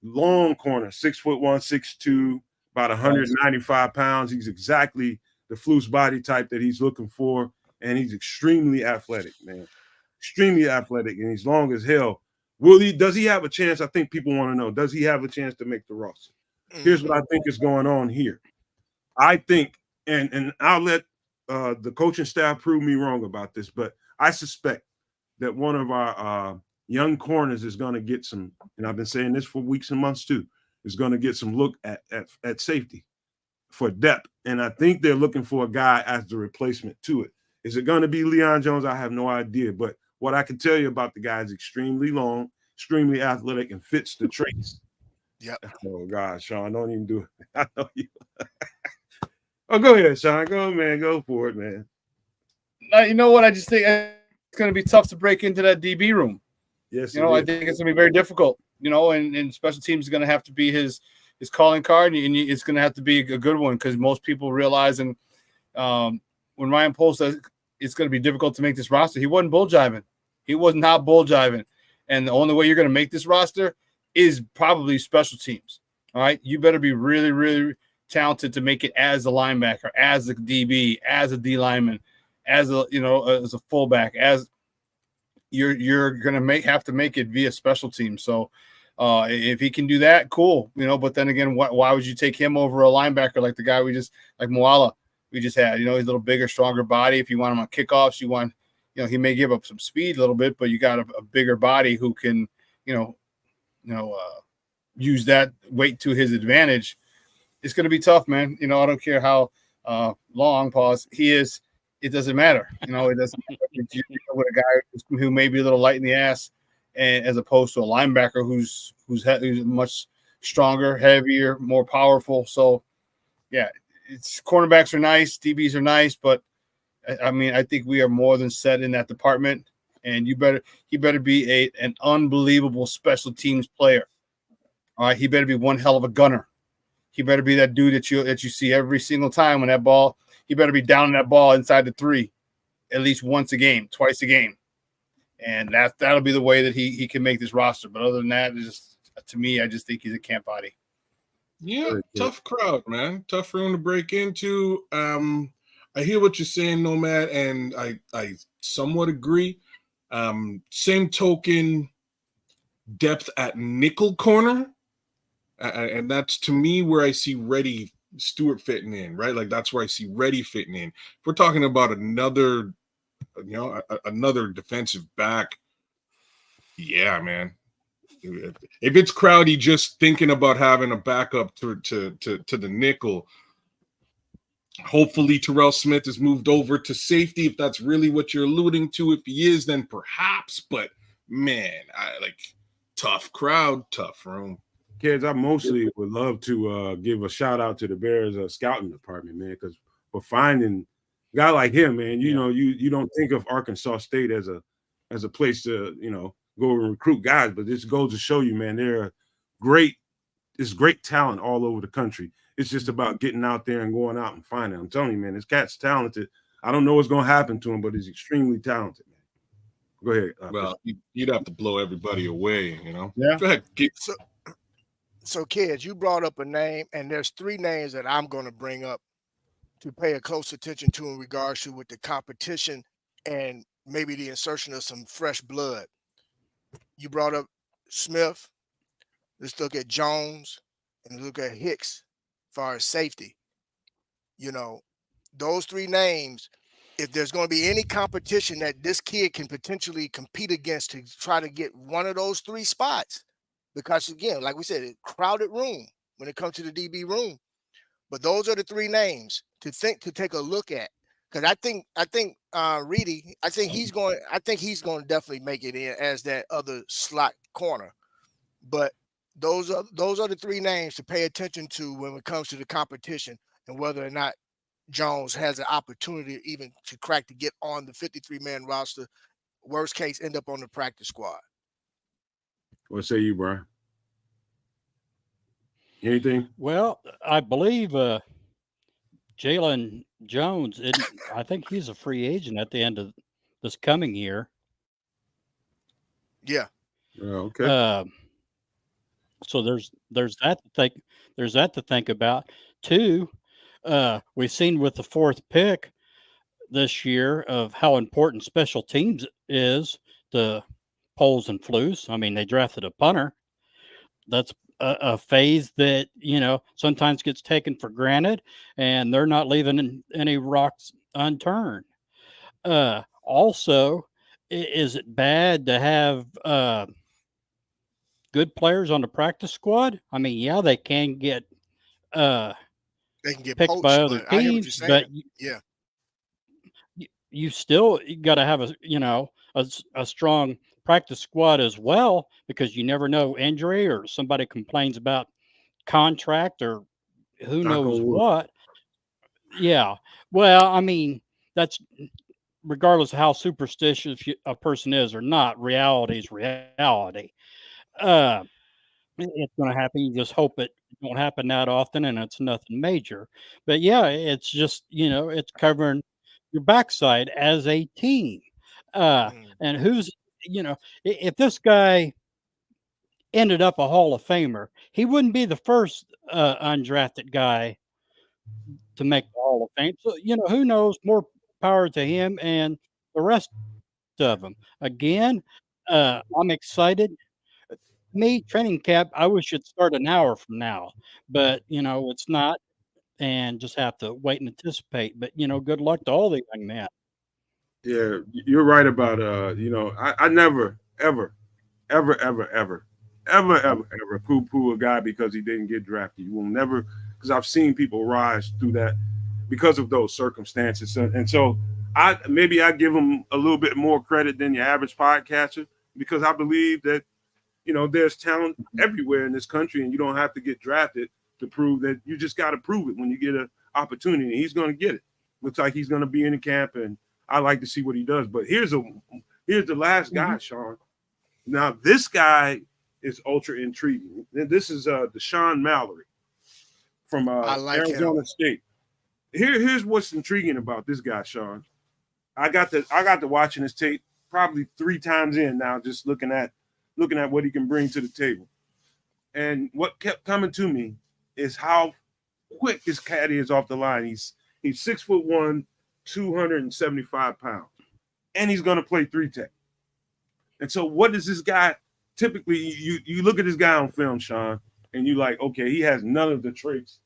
long corner, 6'1", 6'2", about 195 pounds. He's exactly the Flus body type that he's looking for, and he's extremely athletic, man. Extremely athletic, and he's long as hell. Does he have a chance? I think people want to know. Does he have a chance to make the roster? Here's what I think is going on here. I think, and I'll let the coaching staff prove me wrong about this, but I suspect that one of our young corners is going to get some, and I've been saying this for weeks and months too, is going to get some look at safety for depth. And I think they're looking for a guy as the replacement to it. Is it going to be Leon Jones? I have no idea. But what I can tell you about the guy is extremely long, extremely athletic, and fits the traits. Yep. Oh, God, Sean, don't even do it. I know you. Oh, go ahead, Sean. Go, man. Go for it, man. You know what? I just think it's going to be tough to break into that DB room. Yes, I think it's going to be very difficult, and special teams is going to have to be his calling card, and it's going to have to be a good one because most people realize, and when Ryan Pohl says it's going to be difficult to make this roster, he wasn't bull jiving. He was not bull jiving. And the only way you're going to make this roster is probably special teams. All right. You better be really, really talented to make it as a linebacker, as a DB, as a D lineman, as a fullback, as you're going to have to make it via special teams. So if he can do that, cool. But then again, why would you take him over a linebacker like the guy like Moala we just had? He's a little bigger, stronger body. If you want him on kickoffs, you want, he may give up some speed a little bit, but you got a bigger body who can, use that weight to his advantage. It's going to be tough, man. I don't care how long he is. It doesn't matter. It doesn't matter with a guy who may be a little light in the ass, and as opposed to a linebacker who's much stronger, heavier, more powerful. So, yeah, cornerbacks are nice, DBs are nice, but I mean, I think we are more than set in that department. And he better be an unbelievable special teams player. All right, he better be one hell of a gunner. He better be that dude that you see every single time when that ball. He better be down that ball inside the 3, at least once a game, twice a game, and that'll be the way that he can make this roster. But other than that, to me, I just think he's a camp body. Yeah, tough crowd, man. Tough room to break into. I hear what you're saying, Nomad, and I somewhat agree. Same token, depth at nickel corner, and that's to me where I see Reddy Stewart fitting in, right? Like that's where I see Reddy fitting in. If we're talking about another defensive back, yeah, man. If it's Crowdy just thinking about having a backup to the nickel, hopefully Terrell Smith is moved over to safety if that's really what you're alluding to. If he is, then perhaps. But man, tough crowd, tough room. Kids, I mostly would love to give a shout out to the Bears scouting department, man, because for finding a guy like him, man, you don't think of Arkansas State as a place to go and recruit guys, but this goes to show you, man, there's great talent all over the country. It's just about getting out there and going out and finding. I'm telling you, man, this cat's talented. I don't know what's going to happen to him, but he's extremely talented, man. Go ahead. Well, you'd have to blow everybody away, Yeah. Go ahead. So, kids, you brought up a name, and there's 3 names that I'm going to bring up to pay a close attention to in regards to with the competition and maybe the insertion of some fresh blood. You brought up Smith. Let's look at Jones and look at Hicks as far as safety. Those 3 names, if there's going to be any competition that this kid can potentially compete against to try to get one of those 3 spots, because again, like we said, a crowded room when it comes to the DB room. But those are the 3 names to take a look at. Because I think Reedy, I think he's going to definitely make it in as that other slot corner. But those are the 3 names to pay attention to when it comes to the competition and whether or not Jones has an opportunity even to crack to get on the 53-man roster. Worst case, end up on the practice squad. What say you, Brian? Anything? Well, I believe Jalen Jones, I think he's a free agent at the end of this coming year. Yeah. Okay. So there's that to think. There's that to think about. Two, we've seen with the 4th pick this year of how important special teams is to Poles and Flus. I mean, they drafted a punter. That's a phase that, sometimes gets taken for granted, and they're not leaving any rocks unturned. Also, is it bad to have good players on the practice squad? I mean, yeah, they can get picked poached, by other teams, but you still got to have a strong practice squad as well, because you never know, injury or somebody complains about contract or who knows what. Yeah. Well, I mean, that's regardless of how superstitious a person is or not, reality is reality. It's going to happen. You just hope it won't happen that often, and it's nothing major. But yeah, it's just, it's covering your backside as a team. And who's, if this guy ended up a Hall of Famer, he wouldn't be the first undrafted guy to make the Hall of Fame. So, who knows? More power to him and the rest of them. Again, I'm excited. Me, training camp, I wish it'd start an hour from now, but it's not, and just have to wait and anticipate. But good luck to all the young men. Yeah, you're right about I never ever poo-poo a guy because he didn't get drafted. You will never, because I've seen people rise through that because of those circumstances. And so I give him a little bit more credit than your average podcaster, because I believe that there's talent everywhere in this country, and you don't have to get drafted to prove that. You just got to prove it when you get an opportunity. He's going to get it. Looks like he's going to be in the camp, and I like to see what he does. But here's the last guy, Sean. Now, this guy is ultra intriguing. This is DeShaun Mallerie from Arizona State. Here's what's intriguing about this guy, Sean. I got to watching his tape probably 3 times in now, just looking at what he can bring to the table. And what kept coming to me is how quick this cat is off the line. He's 6'1", 275 pounds, and he's going to play 3-tech. And so what does this guy typically, you look at this guy on film, Sean, and you like, okay, he has none of the traits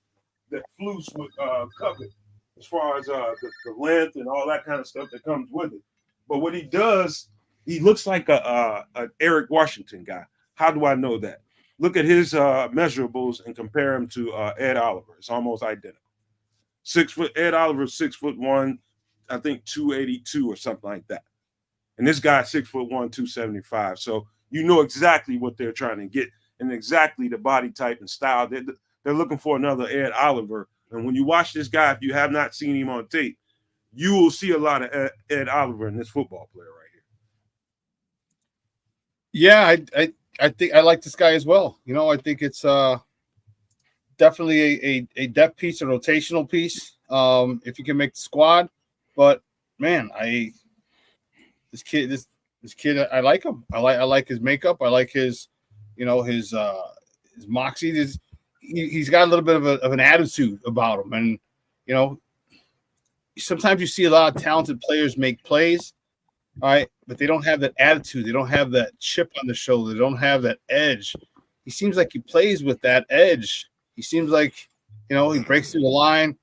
that Flus would covet as far as the length and all that kind of stuff that comes with it. But what he does, he looks like an Eric Washington guy. How do I know that? Look at his measurables and compare him to Ed Oliver. It's almost identical. Ed Oliver's 6'1", I think 282 or something like that. And this guy's 6'1", 275. So you know exactly what they're trying to get and exactly the body type and style. They're looking for another Ed Oliver. And when you watch this guy, if you have not seen him on tape, you will see a lot of Ed Oliver in this football player right here. Yeah, I think I like this guy as well. I think it's definitely a depth piece, a rotational piece. If you can make the squad, but man, this kid, I like him. I like his makeup. I like his moxie. He's got a little bit of an attitude about him, and sometimes you see a lot of talented players make plays, all right, but they don't have that attitude. They don't have that chip on the shoulder. They don't have that edge. He seems like he plays with that edge. He seems like, he breaks through the line,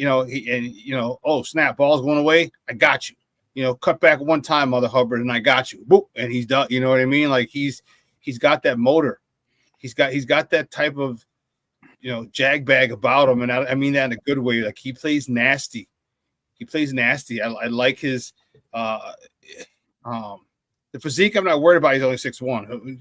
oh, snap, ball's going away. I got you. Cut back one time, Mother Hubbard, and I got you. Boop, and he's done. You know what I mean? Like he's got that motor. He's got that type of, jag bag about him. And I mean that in a good way. Like he plays nasty. I like his the physique. I'm not worried about. He's only 6'1".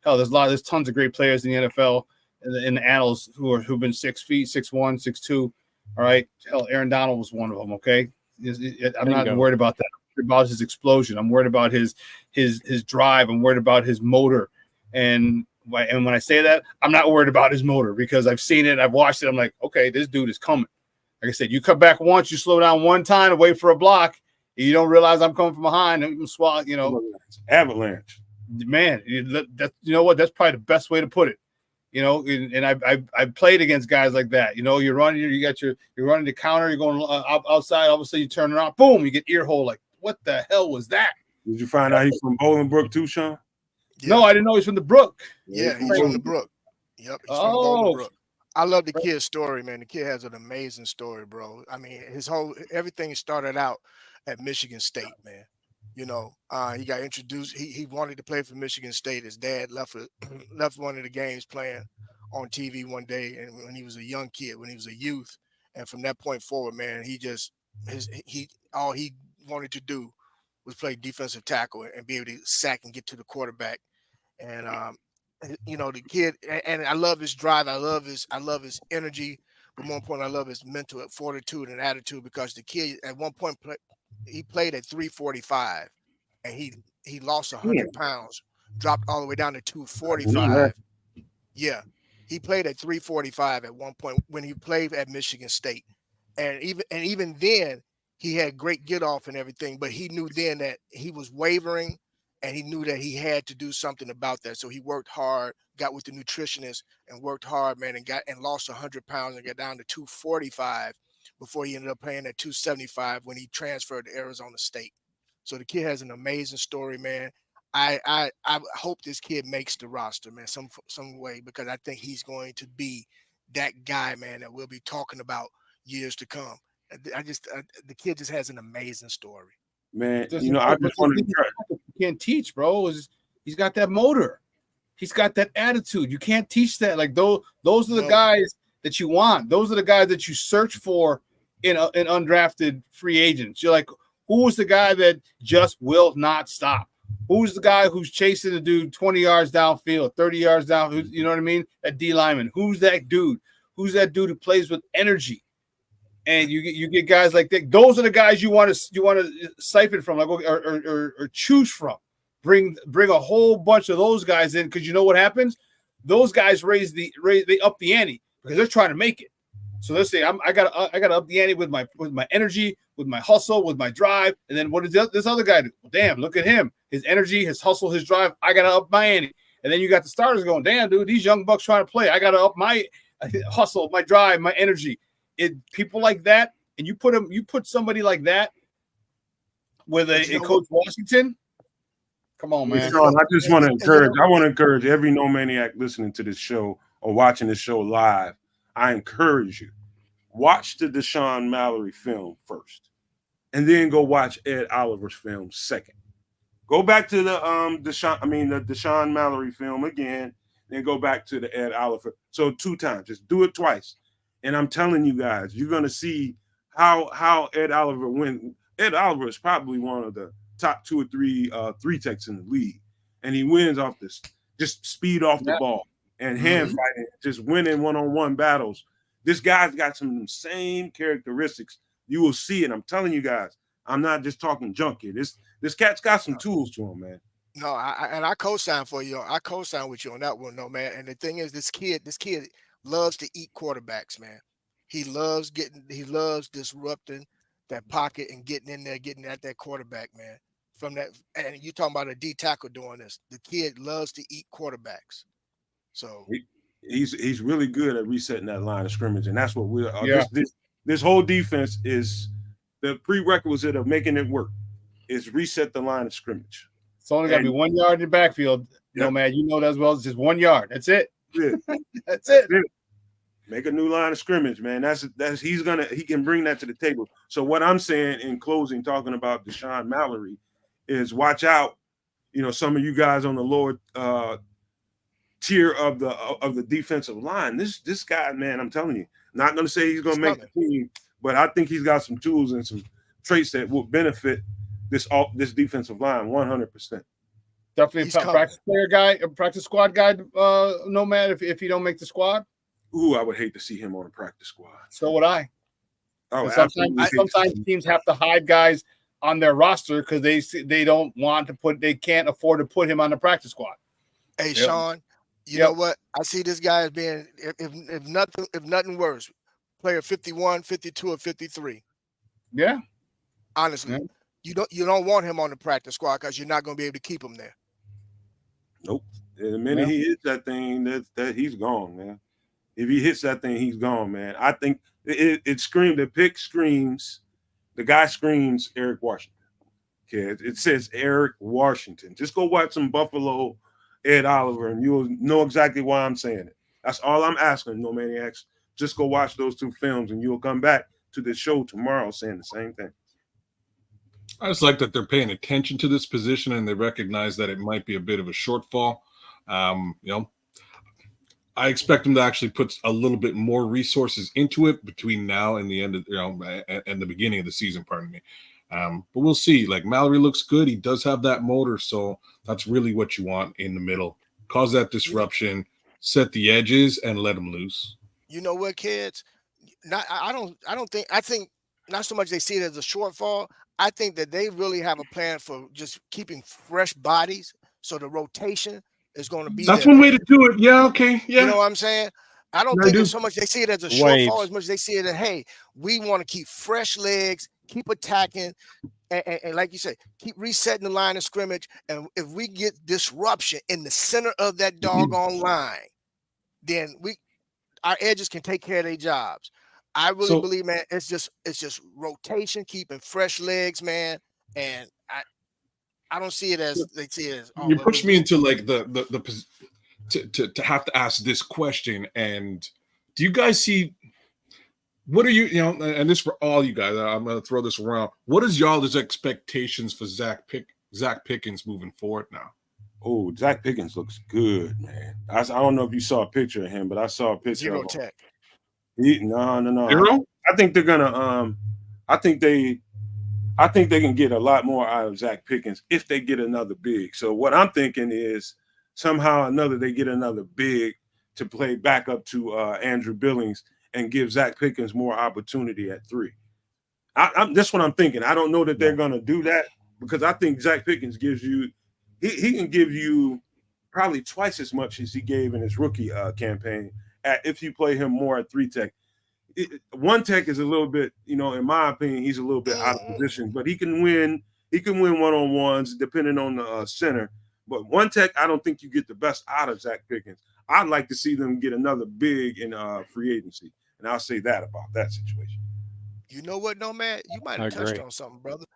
Hell, there's tons of great players in the NFL in the annals who've been 6 feet, 6'1", 6'2", All right. Hell, Aaron Donald was one of them. Okay. I'm not Bingo. worried about that. I'm worried about his explosion. I'm worried about his drive. I'm worried about his motor. And when I say that, I'm not worried about his motor because I've seen it. I've watched it. I'm like, okay, this dude is coming. Like I said, you cut back once, you slow down one time and wait for a block. You don't realize I'm coming from behind. And you swallow, Avalanche. Man, you know what? That's probably the best way to put it. And I played against guys like that. You're running, you're running the counter, you're going outside. All of a sudden, you turn around, boom, you get ear hole. Like, what the hell was that? Did you find out he's from Bolingbrook too, Sean? Yeah. No, I didn't know he's from the Brook. Yeah, he's from the Brook. Yep, he's from Bolingbrook. I love the kid's story, man. The kid has an amazing story, bro. I mean, everything started out at Michigan State, man. He got introduced. He wanted to play for Michigan State. His dad left one of the games playing on TV one day, and when he was a young kid, when he was a youth, and from that point forward, man, all he wanted to do was play defensive tackle and be able to sack and get to the quarterback. And the kid, and I love his drive. I love his energy, but more important, I love his mental fortitude and attitude because the kid at one point he played at 345 and he lost 100 pounds, dropped all the way down to 245. Yeah. He played at 345 at one point when he played at Michigan State. And even then he had great get off and everything, but he knew then that he was wavering and he knew that he had to do something about that. So he worked hard, got with the nutritionist and worked hard, man, and lost 100 pounds and got down to 245 before he ended up playing at 275 when he transferred to Arizona State. So the kid has an amazing story, man. I hope this kid makes the roster, man, some way, because I think he's going to be that guy, man, that we'll be talking about years to come. The kid just has an amazing story. Man, I just want to try. You can't teach, bro. He's got that motor. He's got that attitude. You can't teach that. Like those are the guys that you want. Those are the guys that you search for in undrafted free agents. You're like, who is the guy that just will not stop? Who's the guy who's chasing the dude 20 yards downfield, 30 yards down? You know what I mean? That D lineman. Who's that dude? Who's that dude who plays with energy? And you get guys like that. Those are the guys you want to siphon from, like or choose from. Bring a whole bunch of those guys in, because you know what happens? Those guys they up the ante because they're trying to make it. So let's say I got to up the ante with my energy, with my hustle, with my drive. And then what does this other guy do? Well, damn, look at him. His energy, his hustle, his drive. I got to up my ante. And then you got the starters going, damn, dude, these young bucks trying to play. I got to up my hustle, my drive, my energy. People like that, and you put somebody like that with a Coach Washington. Come on, man. Sean, I just want to encourage every No Maniac listening to this show or watching this show live. I encourage you, watch the DeShaun Mallerie film first, and then go watch Ed Oliver's film second. Go back to the DeShaun Mallerie film again, then go back to the Ed Oliver. So 2 times, just do it twice. And I'm telling you guys, you're gonna see how Ed Oliver wins. Ed Oliver is probably one of the top 2 or 3 3-techs in the league, and he wins off this just speed off the ball and hand fighting, just winning one-on-one battles. This guy's got some of the same characteristics. You will see it. I'm telling you guys, I'm not just talking junk here. This cat's got some tools to him, man. No, I co-sign for you. I co-sign with you on that one, no, man. And the thing is, this kid loves to eat quarterbacks, man. He loves disrupting that pocket and getting in there, getting at that quarterback, man. From that, and you're talking about a D tackle doing this. The kid loves to eat quarterbacks. So he's really good at resetting that line of scrimmage, and that's what we're. This whole defense is the prerequisite of making it work. Is reset the line of scrimmage. It's only got to be 1 yard in the backfield. No, man, you know that as well. It's just 1 yard. That's it. Yeah. That's it. Make a new line of scrimmage, man. He can bring that to the table. So what I'm saying in closing, talking about DeShaun Mallerie, is watch out. Some of you guys on the lower tier of the defensive line. This guy, man, I'm telling you, not going to say he's going to make the team, but I think he's got some tools and some traits that will benefit this defensive line 100%. Definitely a practice player guy, a practice squad guy, Nomad, if he don't make the squad. Ooh, I would hate to see him on a practice squad. So would I. Oh, sometimes teams have to hide guys on their roster because they don't want to they can't afford to put him on the practice squad. Hey, Sean, you know what? I see this guy as being, if nothing worse, player 51, 52, or 53. Yeah. Honestly, you don't want him on the practice squad because you're not going to be able to keep him there. Nope. The minute he hits that thing, that he's gone, man. If he hits that thing, he's gone, man. I think it screamed. The pick screams. The guy screams Eric Washington. Okay, it says Eric Washington. Just go watch some Buffalo Ed Oliver, and you'll know exactly why I'm saying it. That's all I'm asking, No Maniacs. Just go watch those two films, and you'll come back to the show tomorrow saying the same thing. I just like that they're paying attention to this position and they recognize that it might be a bit of a shortfall. I expect them to actually put a little bit more resources into it between now and the end of and the beginning of the season. Pardon me. But we'll see. Like Mallerie looks good. He does have that motor, so that's really what you want in the middle. Cause that disruption, set the edges, and let them loose. You know what, kids? I think not so much they see it as a shortfall. I think that they really have a plan for just keeping fresh bodies, so the rotation is going to be. That's one way to do it. Yeah. Okay. Yeah. You know what I'm saying? I don't think it's so much they see it as a shortfall as much as they see it as, hey, we want to keep fresh legs, keep attacking, and like you said, keep resetting the line of scrimmage. And if we get disruption in the center of that doggone line, then our edges can take care of their jobs. I really believe, man, it's just rotation, keeping fresh legs, man. And I don't see it as they see it as. Oh, you pushed me into like to have to ask this question. And do you guys see? What are you know? And this for all you guys. I'm going to throw this around. What is y'all's expectations for Zach Pickens moving forward now? Oh, Zach Pickens looks good, man. I don't know if you saw a picture of him, but I saw a picture of him. Tech. No. Zero? I think they're gonna. I think they can get a lot more out of Zach Pickens if they get another big. So what I'm thinking is somehow or another they get another big to play back up to Andrew Billings and give Zach Pickens more opportunity at 3. That's what I'm thinking. I don't know that they're gonna do that because I think Zach Pickens gives you. He can give you probably twice as much as he gave in his rookie campaign if you play him more at 3 tech. 1 tech is a little bit, in my opinion, he's a little bit out of position, but he can win one-on-ones depending on the center. But 1 tech, I don't think you get the best out of Zach Pickens. I'd like to see them get another big in free agency, and I'll say that about that situation. You know what, Nomad? You might have touched on something, brother.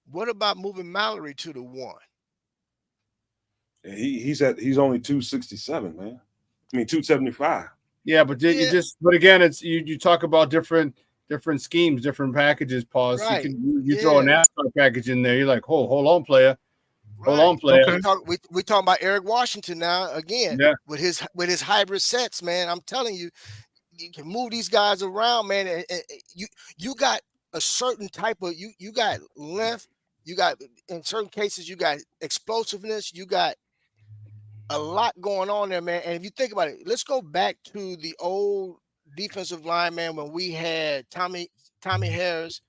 What about moving Mallerie to the 1? He's only 267, man. I mean 275. Yeah, but but again, it's you talk about different schemes, different packages. Pause. Right. You throw a NASCAR package in there. You're like, hold on, player. Hold on, player. Okay. We talking about Eric Washington now again with his hybrid sets, man. I'm telling you, you can move these guys around, man. And you got a certain type of you got length. You got in certain cases you got explosiveness. You got a lot going on there, man. And if you think about it, let's go back to the old defensive lineman when we had Tommy Harris,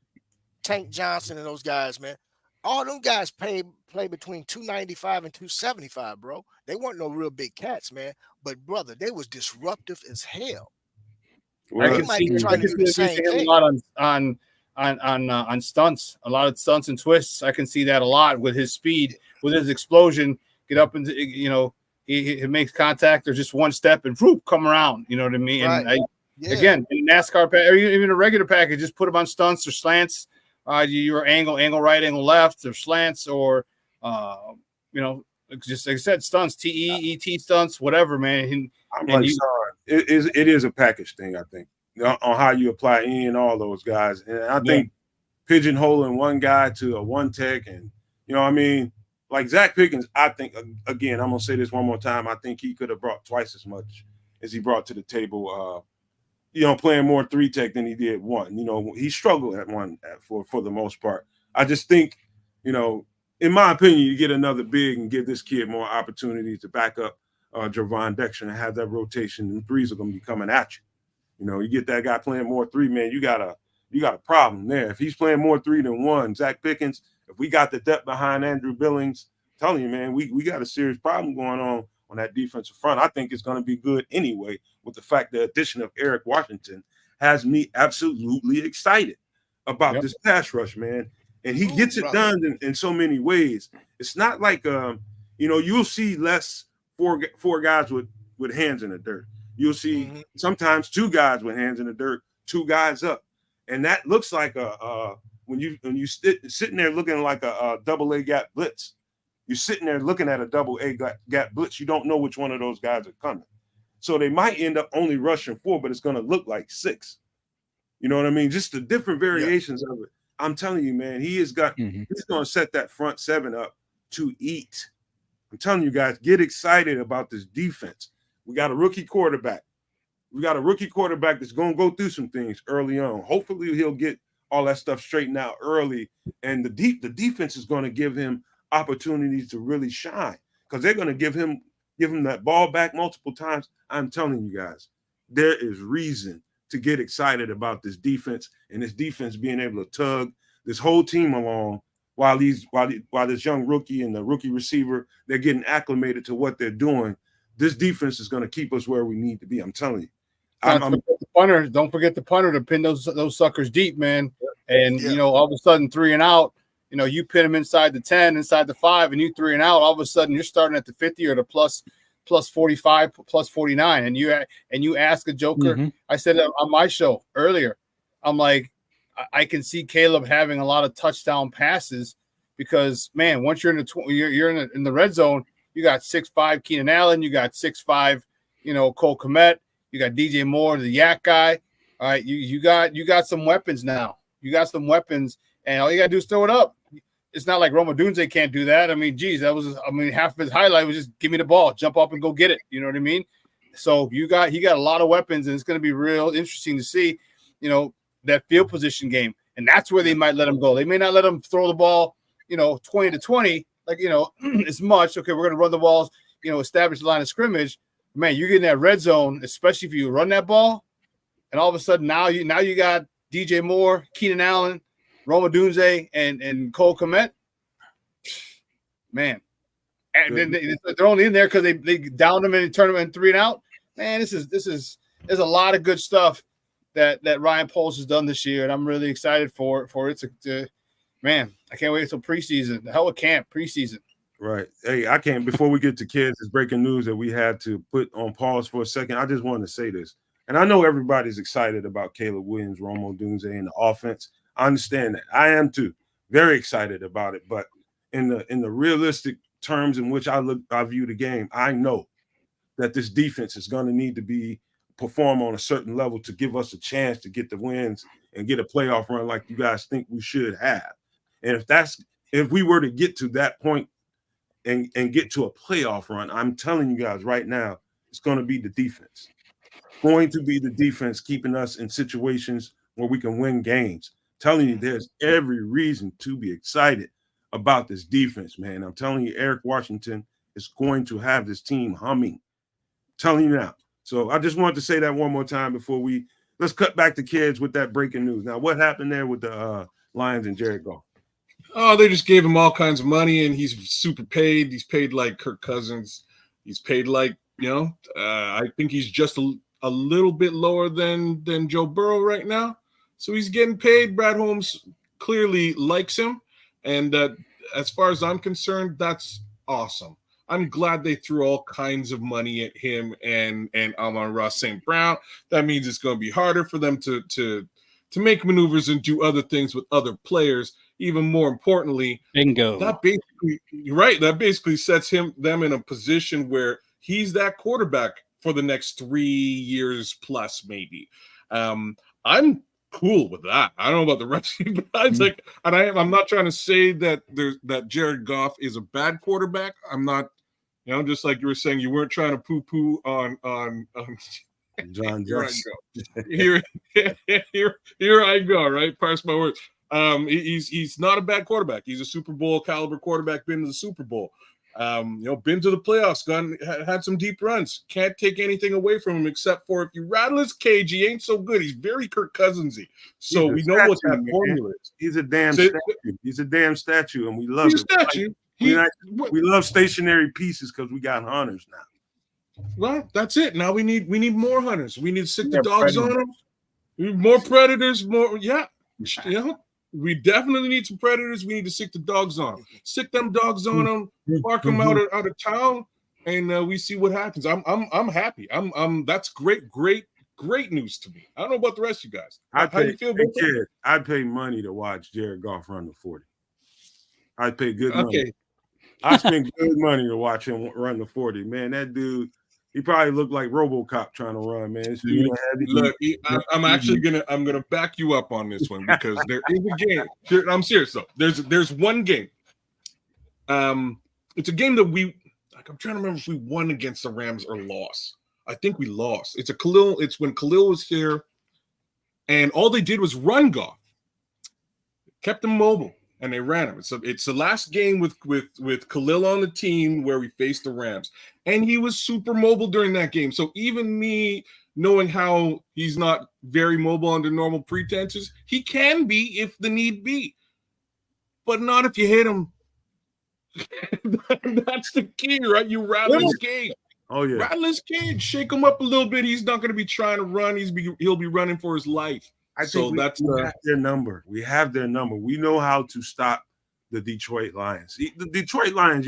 Tank Johnson, and those guys, man. All them guys play between 295 and 275, bro. They weren't no real big cats, man. But brother, they was disruptive as hell. Well, I can see a lot on stunts, a lot of stunts and twists. I can see that a lot with his speed, with his explosion. Get up and he makes contact or just one step and whoop, come around. You know what I mean? Right. And again, in NASCAR or even a regular package, just put them on stunts or slants. Your angle right, angle left, or slants, or just like I said, stunts, TE, ET stunts, whatever, man. It is a package thing, I think, on how you apply any and all those guys. And I think pigeonholing one guy to a 1 tech, and like Zach Pickens, I think, again, I'm going to say this one more time. I think he could have brought twice as much as he brought to the table, playing more 3 tech than he did 1. He struggled at 1 for the most part. I just think, in my opinion, you get another big and give this kid more opportunities to back up Javon Dexter and have that rotation. And 3s are going to be coming at you. You get that guy playing more 3, man. You got you got a problem there. If he's playing more 3 than 1, Zach Pickens, if we got the depth behind Andrew Billings, I'm telling you, man, we got a serious problem going on that defensive front. I think it's going to be good anyway, with the fact the addition of Eric Washington has me absolutely excited about this pass rush, man. And he gets it done in so many ways. It's not like, you'll see less four guys with hands in the dirt. You'll see sometimes 2 guys with hands in the dirt, 2 guys up. And that looks like when you sitting there looking like a double A gap blitz. You're sitting there looking at a double A gap blitz. You don't know which one of those guys are coming. So they might end up only rushing 4, but it's going to look like 6. You know what I mean? Just the different variations of it. I'm telling you, man, he's going to set that front 7 up to eat. I'm telling you guys, get excited about this defense. We got a rookie quarterback. That's going to go through some things early on. Hopefully he'll get all that stuff straightened out early. And the defense is going to give him opportunities to really shine, because they're going to give him that ball back multiple times. I'm telling you guys, there is reason to get excited about this defense, and this defense being able to tug this whole team along while this young rookie and the rookie receiver, they're getting acclimated to what they're doing. This defense is going to keep us where we need to be. I'm telling you. Don't forget the punter to pin those suckers deep, man. And all of a sudden 3 and out. You pin them inside the 10, inside the 5, and you 3 and out. All of a sudden, you're starting at the 50 or the plus 45, plus 49, and you ask a joker. I said on my show earlier, I'm like, I can see Caleb having a lot of touchdown passes, because man, once you're in the red zone, you got 6'5" Keenan Allen, you got 6'5", Cole Kmet, you got DJ Moore, the Yak guy. All right, you got some weapons now. You got some weapons, and all you gotta do is throw it up. It's not like Roma Dunze can't do that. I mean, geez, half of his highlight was just give me the ball, jump up and go get it. You know what I mean? So he got a lot of weapons, and it's going to be real interesting to see, that field position game. And that's where they might let him go. They may not let him throw the ball, 20 to 20, like, as much. Okay, we're going to run the balls, establish the line of scrimmage. Man, you get in that red zone, especially if you run that ball, and all of a sudden now you got DJ Moore, Keenan Allen, Roma Dunze, and Cole Kmet. Man, and then they're only in there because they downed them and turned them in 3 and out. Man, there's a lot of good stuff that Ryan Poles has done this year, and I'm really excited for it to man, I can't wait until preseason. The hell with camp, preseason. Right. Hey, I can't, before we get to kids, it's breaking news that we had to put on pause for a second. I just wanted to say this. And I know everybody's excited about Caleb Williams, Roma Dunze, and the offense. I understand that. I am too. Very excited about it. But in the realistic terms in which I view the game, I know that this defense is going to need to perform on a certain level to give us a chance to get the wins and get a playoff run like you guys think we should have. And if we were to get to that point and get to a playoff run, I'm telling you guys right now, it's going to be the defense. Going to be the defense keeping us in situations where we can win games. Telling you, there's every reason to be excited about this defense, man. I'm telling you, Eric Washington is going to have this team humming. Telling you now. So I just wanted to say that one more time before let's cut back to kids with that breaking news. Now, what happened there with the Lions and Jared Goff? Oh, they just gave him all kinds of money, and he's super paid. He's paid like Kirk Cousins. He's paid like, I think he's just a little bit lower than Joe Burrow right now. So he's getting paid. Brad Holmes clearly likes him. And as far as I'm concerned, that's awesome. I'm glad they threw all kinds of money at him and Amon-Ra St. Brown. That means it's going to be harder for them to make maneuvers and do other things with other players. Even more importantly, bingo. That basically sets them in a position where he's that quarterback for the next 3 years plus, maybe. I'm cool with that. I don't know about the rest of you guys. I'm not trying to say that Jared Goff is a bad quarterback. I'm not, just like you were saying, you weren't trying to poo-poo on John Johnson. Here I go, right? Parse my words. He's not a bad quarterback. He's a Super Bowl caliber quarterback, been to the Super Bowl. Been to the playoffs, had some deep runs. Can't take anything away from him except for if you rattle his cage, he ain't so good. He's very Kirk Cousins-y. So we know what that formula is. He's a damn statue. He's a damn statue, and we love it. Statue. We love stationary pieces because we got hunters now. Well, that's it. Now we need more hunters. We need to stick the dogs on them. We need more predators. We definitely need some predators. We need to stick the dogs on them. Stick them dogs on them. Park them out of town, and we see what happens. I'm happy. That's great news to me. I don't know about the rest of you guys. How do you feel about that? I'd pay money to watch Jared Goff run the 40. I'd pay good money. Okay. I spend good money to watch him run the 40. Man, that dude, he probably looked like RoboCop trying to run, man. Look, I'm gonna back you up on this one because there is a game. I'm serious though. There's one game. It's a game that I'm trying to remember if we won against the Rams or lost. I think we lost. It's when Khalil was here, and all they did was run Goff. Kept him mobile. And they ran him. So it's the last game with Khalil on the team where we faced the Rams. And he was super mobile during that game. So even me knowing how he's not very mobile under normal pretenses, he can be if the need be. But not if you hit him. That's the key, right? You rattle his cage. Oh, yeah. Rattle his cage. Shake him up a little bit. He's not going to be trying to run. He'll be running for his life. I think we have their number. We have their number. We know how to stop the Detroit Lions. The Detroit Lions,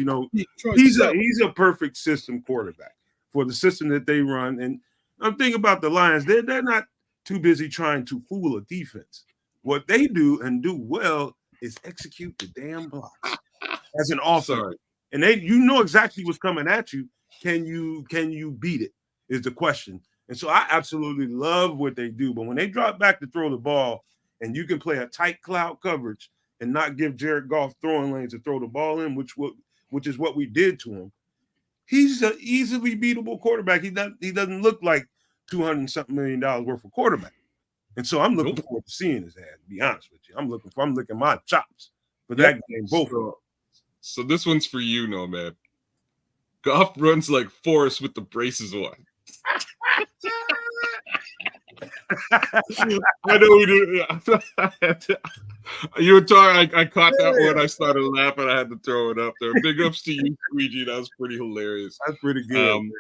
he's a perfect system quarterback for the system that they run. And I'm thinking about the Lions. They're not too busy trying to fool a defense. What they do and do well is execute the damn block as an offense. And you know exactly what's coming at you. Can you beat it? Is the question. And so I absolutely love what they do. But when they drop back to throw the ball and you can play a tight cloud coverage and not give Jared Goff throwing lanes to throw the ball in, which is what we did to him, he's an easily beatable quarterback. He doesn't look like $200-something million worth of quarterback. And so I'm looking forward to seeing his ass, to be honest with you. I'm looking my chops for that game. So this one's for you, Nomad. Goff runs like Forrest with the braces on. I know we do. You were talking. I caught that one. I started laughing. I had to throw it up there. Big ups to you, Squeegee. That was pretty hilarious. That's pretty good.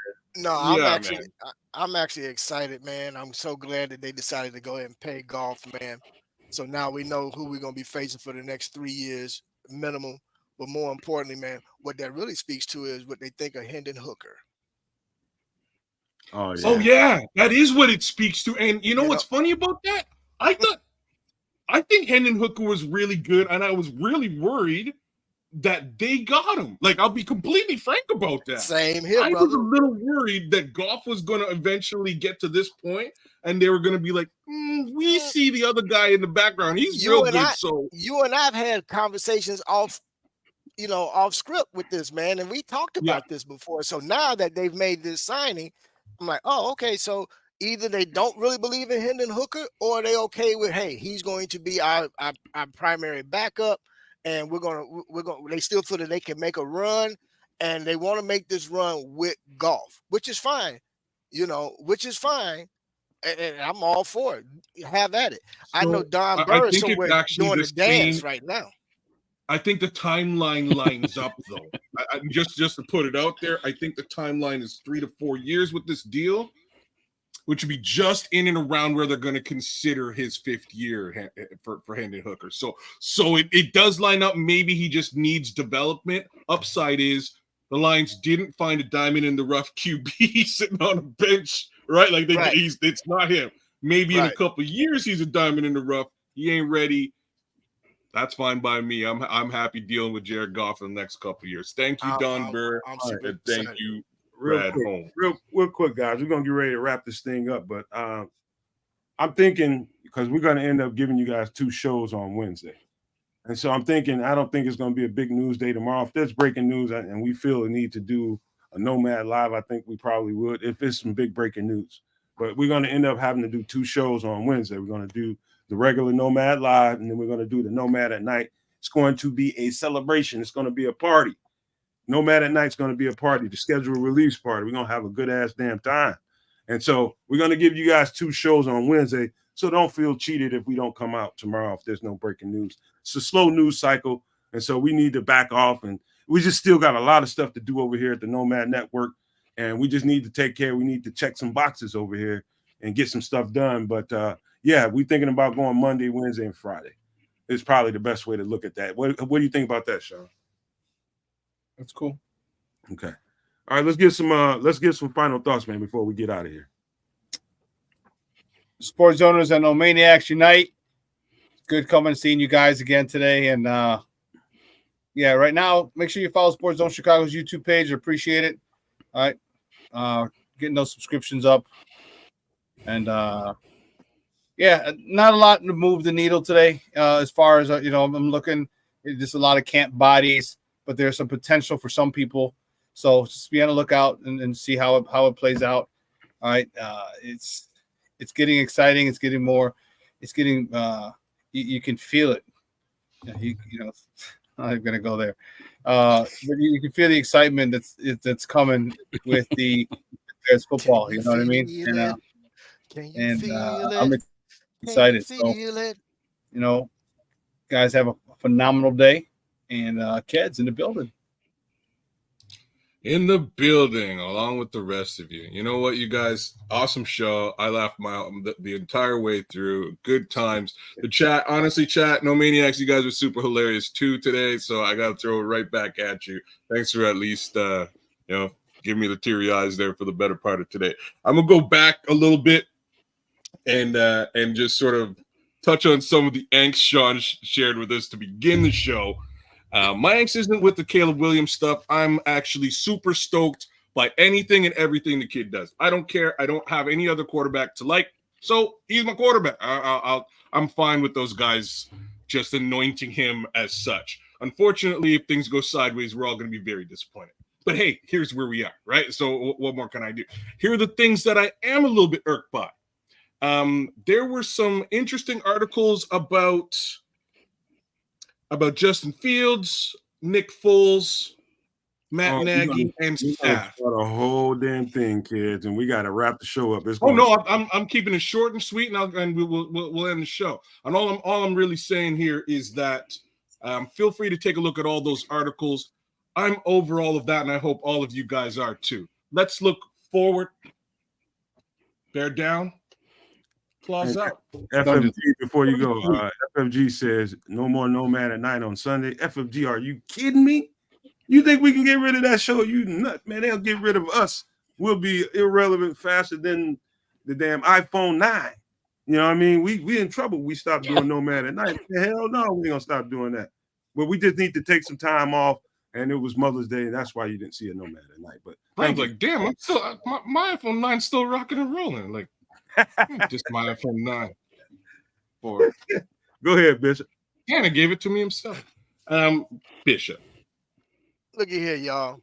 I'm actually excited, man. I'm so glad that they decided to go ahead and pay Goff, man. So now we know who we're gonna be facing for the next 3 years minimum. But more importantly, man, what that really speaks to is what they think of Hendon Hooker. Oh yeah, that is what it speaks to. And you know what's funny about that? I think Hendon Hooker was really good, and I was really worried that they got him. Like, I'll be completely frank about that. Same here, I was a little worried that Goff was going to eventually get to this point, and they were going to be like, we see the other guy in the background. He's real good. So you and I've had conversations off script with this, man, and we talked about this before. So now that they've made this signing, I'm like, oh, okay. So either they don't really believe in Hendon Hooker, or they okay with, hey, he's going to be our primary backup, and we're gonna. They still feel that they can make a run, and they want to make this run with Goff, which is fine, which is fine, and I'm all for it. Have at it. So I know Don Burr is somewhere doing the dance right now. I think the timeline lines up, though. Just to put it out there, I think the timeline is 3 to 4 years with this deal, which would be just in and around where they're going to consider his 5th year for Hendon Hooker. So it does line up. Maybe he just needs development. Upside is the Lions didn't find a diamond in the rough QB sitting on a bench, right? Like it's not him. Maybe in a couple of years he's a diamond in the rough. He ain't ready. That's fine by me. I'm happy dealing with Jared Goff in the next couple of years. Thank you, Don Burr. And thank you, Brad Holmes. Real quick, guys. We're going to get ready to wrap this thing up. But I'm thinking, because we're going to end up giving you guys 2 shows on Wednesday. And so I'm thinking, I don't think it's going to be a big news day tomorrow. If there's breaking news and we feel a need to do a Nomad Live, I think we probably would if it's some big breaking news. But we're going to end up having to do 2 shows on Wednesday. We're going to do the regular Nomad Live, and then we're going to do the Nomad at night. It's going to be a celebration. It's going to be a party. Nomad at Night's going to be a party, the scheduled release party. We're going to have a good ass damn time. And so we're going to give you guys 2 shows on Wednesday. So don't feel cheated if we don't come out tomorrow if there's no breaking news. It's a slow news cycle. And so we need to back off. And we just still got a lot of stuff to do over here at the Nomad Network. And we just need to take care. We need to check some boxes over here and get some stuff done. But yeah, we're thinking about going Monday, Wednesday, and Friday. It's probably the best way to look at that. What do you think about that, Sean? That's cool. Okay. All right, let's get some final thoughts, man, before we get out of here. Sports owners and No Maniacs Unite. Good coming seeing you guys again today. And yeah, right now, make sure you follow Sports Zone Chicago's YouTube page. I appreciate it. All right. Getting those subscriptions up. And yeah, not a lot to move the needle today. As far as I'm looking, just a lot of camp bodies, but there's some potential for some people. So just be on the lookout and see how it plays out. All right. It's getting exciting. It's getting more. It's getting. You can feel it. You know. I'm not gonna go there. But you can feel the excitement that's coming with the there's football. You know what I mean? And I'm excited. So, guys have a phenomenal day, and kids in the building. In the building, along with the rest of you. You know what, you guys? Awesome show. I laughed the entire way through. Good times. The chat, honestly, No Maniacs, you guys were super hilarious too today. So I got to throw it right back at you. Thanks for at least, give me the teary eyes there for the better part of today. I'm gonna go back a little bit and just sort of touch on some of the angst Sean shared with us to begin the show. My angst isn't with the Caleb Williams stuff. I'm actually super stoked by anything and everything the kid does. I don't care. I don't have any other quarterback to like, so he's my quarterback. I'm fine with those guys just anointing him as such. Unfortunately, if things go sideways, we're all going to be very disappointed. But hey, here's where we are, right? So what more can I do? Here are the things that I am a little bit irked by. There were some interesting articles about Justin Fields, Nick Foles, Matt Nagy, and staff. A whole damn thing, kids, and we got to wrap the show up. I'm keeping it short and sweet, and we'll end the show. And all I'm really saying here is that feel free to take a look at all those articles. I'm over all of that, and I hope all of you guys are too. Let's look forward. Bear down. Claws out. FFG, before you go, FFG says no more Nomad at Night on Sunday. FFG, are you kidding me? You think we can get rid of that show? You nut, man. They'll get rid of us. We'll be irrelevant faster than the damn iPhone 9. You know what I mean? We in trouble. We stopped doing Nomad at Night. Hell no, we ain't gonna stop doing that. But we just need to take some time off. And it was Mother's Day, and that's why you didn't see a Nomad at Night. But I was like, damn, I'm still my iPhone 9's still rocking and rolling. Like, just my iPhone 9. Go ahead, Bishop. Hannah gave it to me himself. Bishop. Look at here, y'all.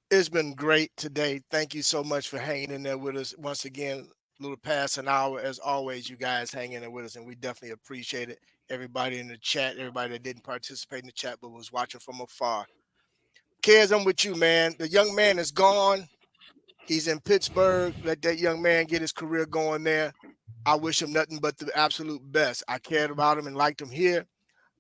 It's been great today. Thank you so much for hanging in there with us once again. A little past an hour, as always. You guys hanging in there with us, and we definitely appreciate it. Everybody in the chat, everybody that didn't participate in the chat but was watching from afar. Kids, I'm with you, man. The young man is gone. He's in Pittsburgh. Let that young man get his career going there. I wish him nothing but the absolute best. I cared about him and liked him here.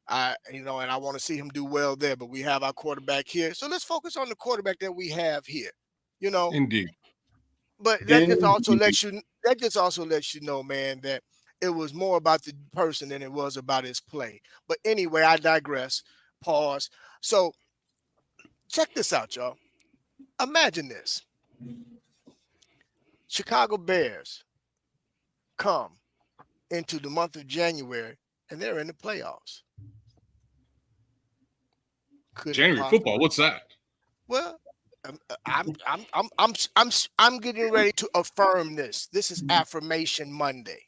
And I want to see him do well there. But we have our quarterback here, so let's focus on the quarterback that we have here. Indeed. But that just also lets you know, man, that it was more about the person than it was about his play. But anyway, I digress. Pause. So check this out, y'all. Imagine this. Chicago Bears come into the month of January and they're in the playoffs. January football, what's that? Well, I'm getting ready to affirm this. This is Affirmation Monday.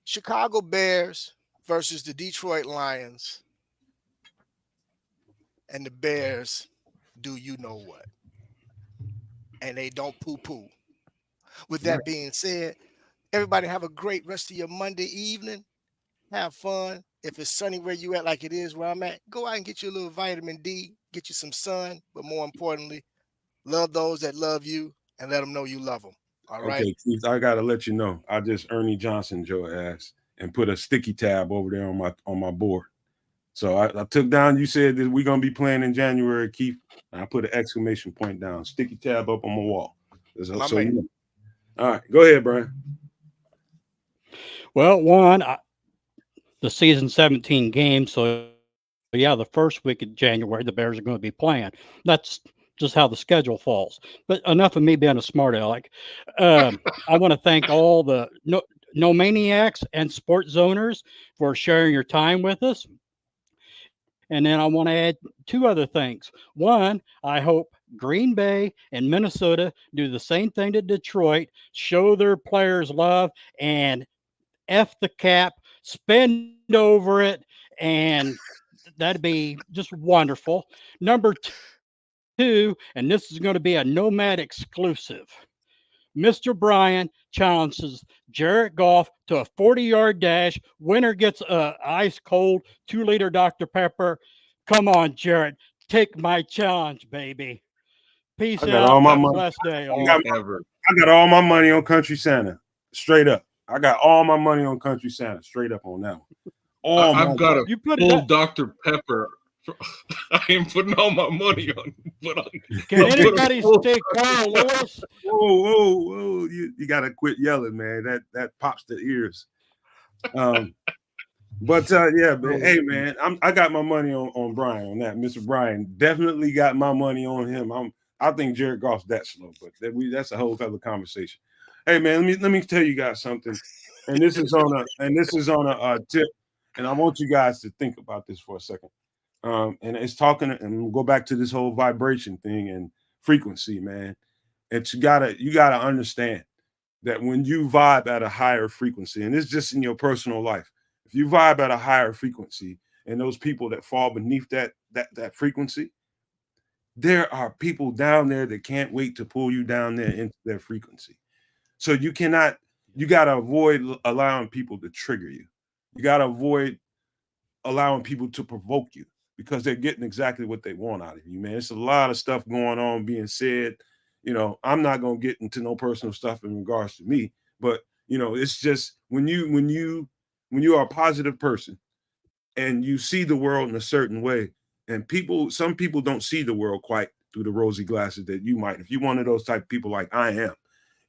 Chicago Bears versus the Detroit Lions. And the Bears do you know what? And they don't poo-poo. With that being said, everybody have a great rest of your Monday evening. Have fun. If it's sunny where you at like it is where I'm at, go out and get you a little vitamin D. get you some sun, but more importantly, love those that love you and let them know you love them. All right. Okay, Keith, I gotta let you know. I just Ernie Johnson your ass and put a sticky tab over there on my board. So I took down. You said that we're gonna be playing in January, Keith. And I put an exclamation point down, sticky tab up on my wall. So you know. All right, go ahead, Brian. Well, the season 17 games. So yeah, the first week of January, the Bears are going to be playing. That's just how the schedule falls. But enough of me being a smart aleck. I want to thank all the no maniacs and sports zoners for sharing your time with us. And then I want to add two other things. One, I hope Green Bay and Minnesota do the same thing to Detroit, show their players love, and F the cap, spend over it, and that'd be just wonderful. Number two, and this is going to be a Nomad exclusive. Mr. Bryan challenges Jared Goff to a 40-yard dash. Winner gets a ice cold 2-liter Dr. Pepper. Come on, Jared. Take my challenge, baby. Peace out. All my Have money. a blessed day. I got all my money on Country Santa. Straight up. I got all my money on Country Santa. Straight up on that one. I've got a full Dr. Pepper. I ain't putting all my money on. Can anybody say Carl Lewis? Whoa. You got to quit yelling, man. That pops the ears. But hey, man, I got my money on Brian on that. Mr. Brian definitely got my money on him. I think Jared Goff's that slow, but that's a whole other conversation. Hey, man, let me tell you guys something, and this is on a tip, and I want you guys to think about this for a second. And it's talking, and we'll go back to this whole vibration thing and frequency, man. It's you gotta understand that when you vibe at a higher frequency, and it's just in your personal life, if you vibe at a higher frequency, and those people that fall beneath that frequency, there are people down there that can't wait to pull you down there into their frequency. So you gotta avoid allowing people to trigger you. You gotta avoid allowing people to provoke you, because they're getting exactly what they want out of you, man. It's a lot of stuff going on being said. You know, I'm not gonna get into no personal stuff in regards to me, but you know, it's just when you are a positive person and you see the world in a certain way, and some people don't see the world quite through the rosy glasses that you might, if you're one of those type of people like I am,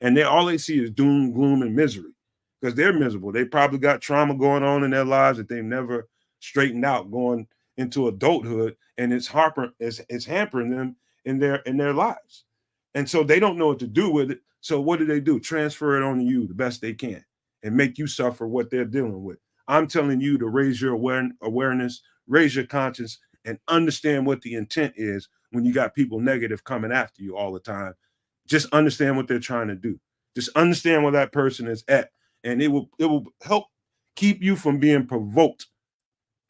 and all they see is doom, gloom, and misery, because they're miserable. They probably got trauma going on in their lives that they've never straightened out going into adulthood, and it's hampering them in their lives. And so they don't know what to do with it. So what do? Transfer it on to you the best they can and make you suffer what they're dealing with. I'm telling you to raise your awareness, raise your conscience, and understand what the intent is when you got people negative coming after you all the time. Just understand what they're trying to do. Just understand where that person is at, and it will help keep you from being provoked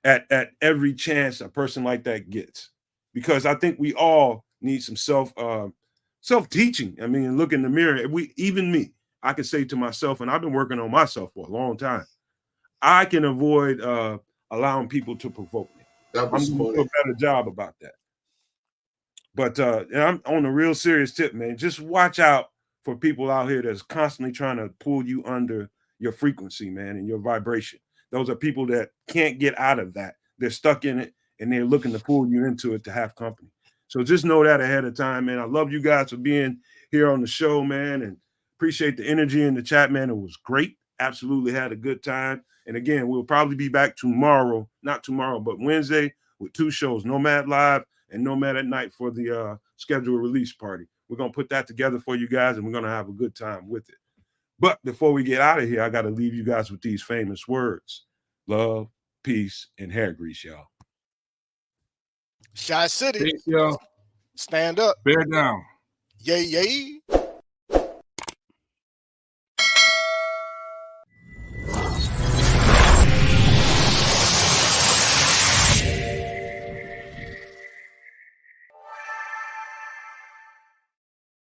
at every chance a person like that gets. Because I think we all need some self-teaching. I mean, look in the mirror. Even me, I can say to myself, and I've been working on myself for a long time, I can avoid allowing people to provoke me. I'm going to do a better job about that. But and I'm on a real serious tip, man. Just watch out for people out here that's constantly trying to pull you under your frequency, man, and your vibration. Those are people that can't get out of that. They're stuck in it, and they're looking to pull you into it to have company. So just know that ahead of time, man. I love you guys for being here on the show, man, and appreciate the energy in the chat, man. It was great. Absolutely had a good time. And again, we'll probably be back tomorrow, not tomorrow, but Wednesday with 2 shows, Nomad Live and Nomad at Night for the scheduled release party. We're going to put that together for you guys, and we're going to have a good time with it. But before we get out of here, I got to leave you guys with these famous words: love, peace, and hair grease, y'all. Shot City. Peace, y'all. Stand up. Bear down. Yay, yay.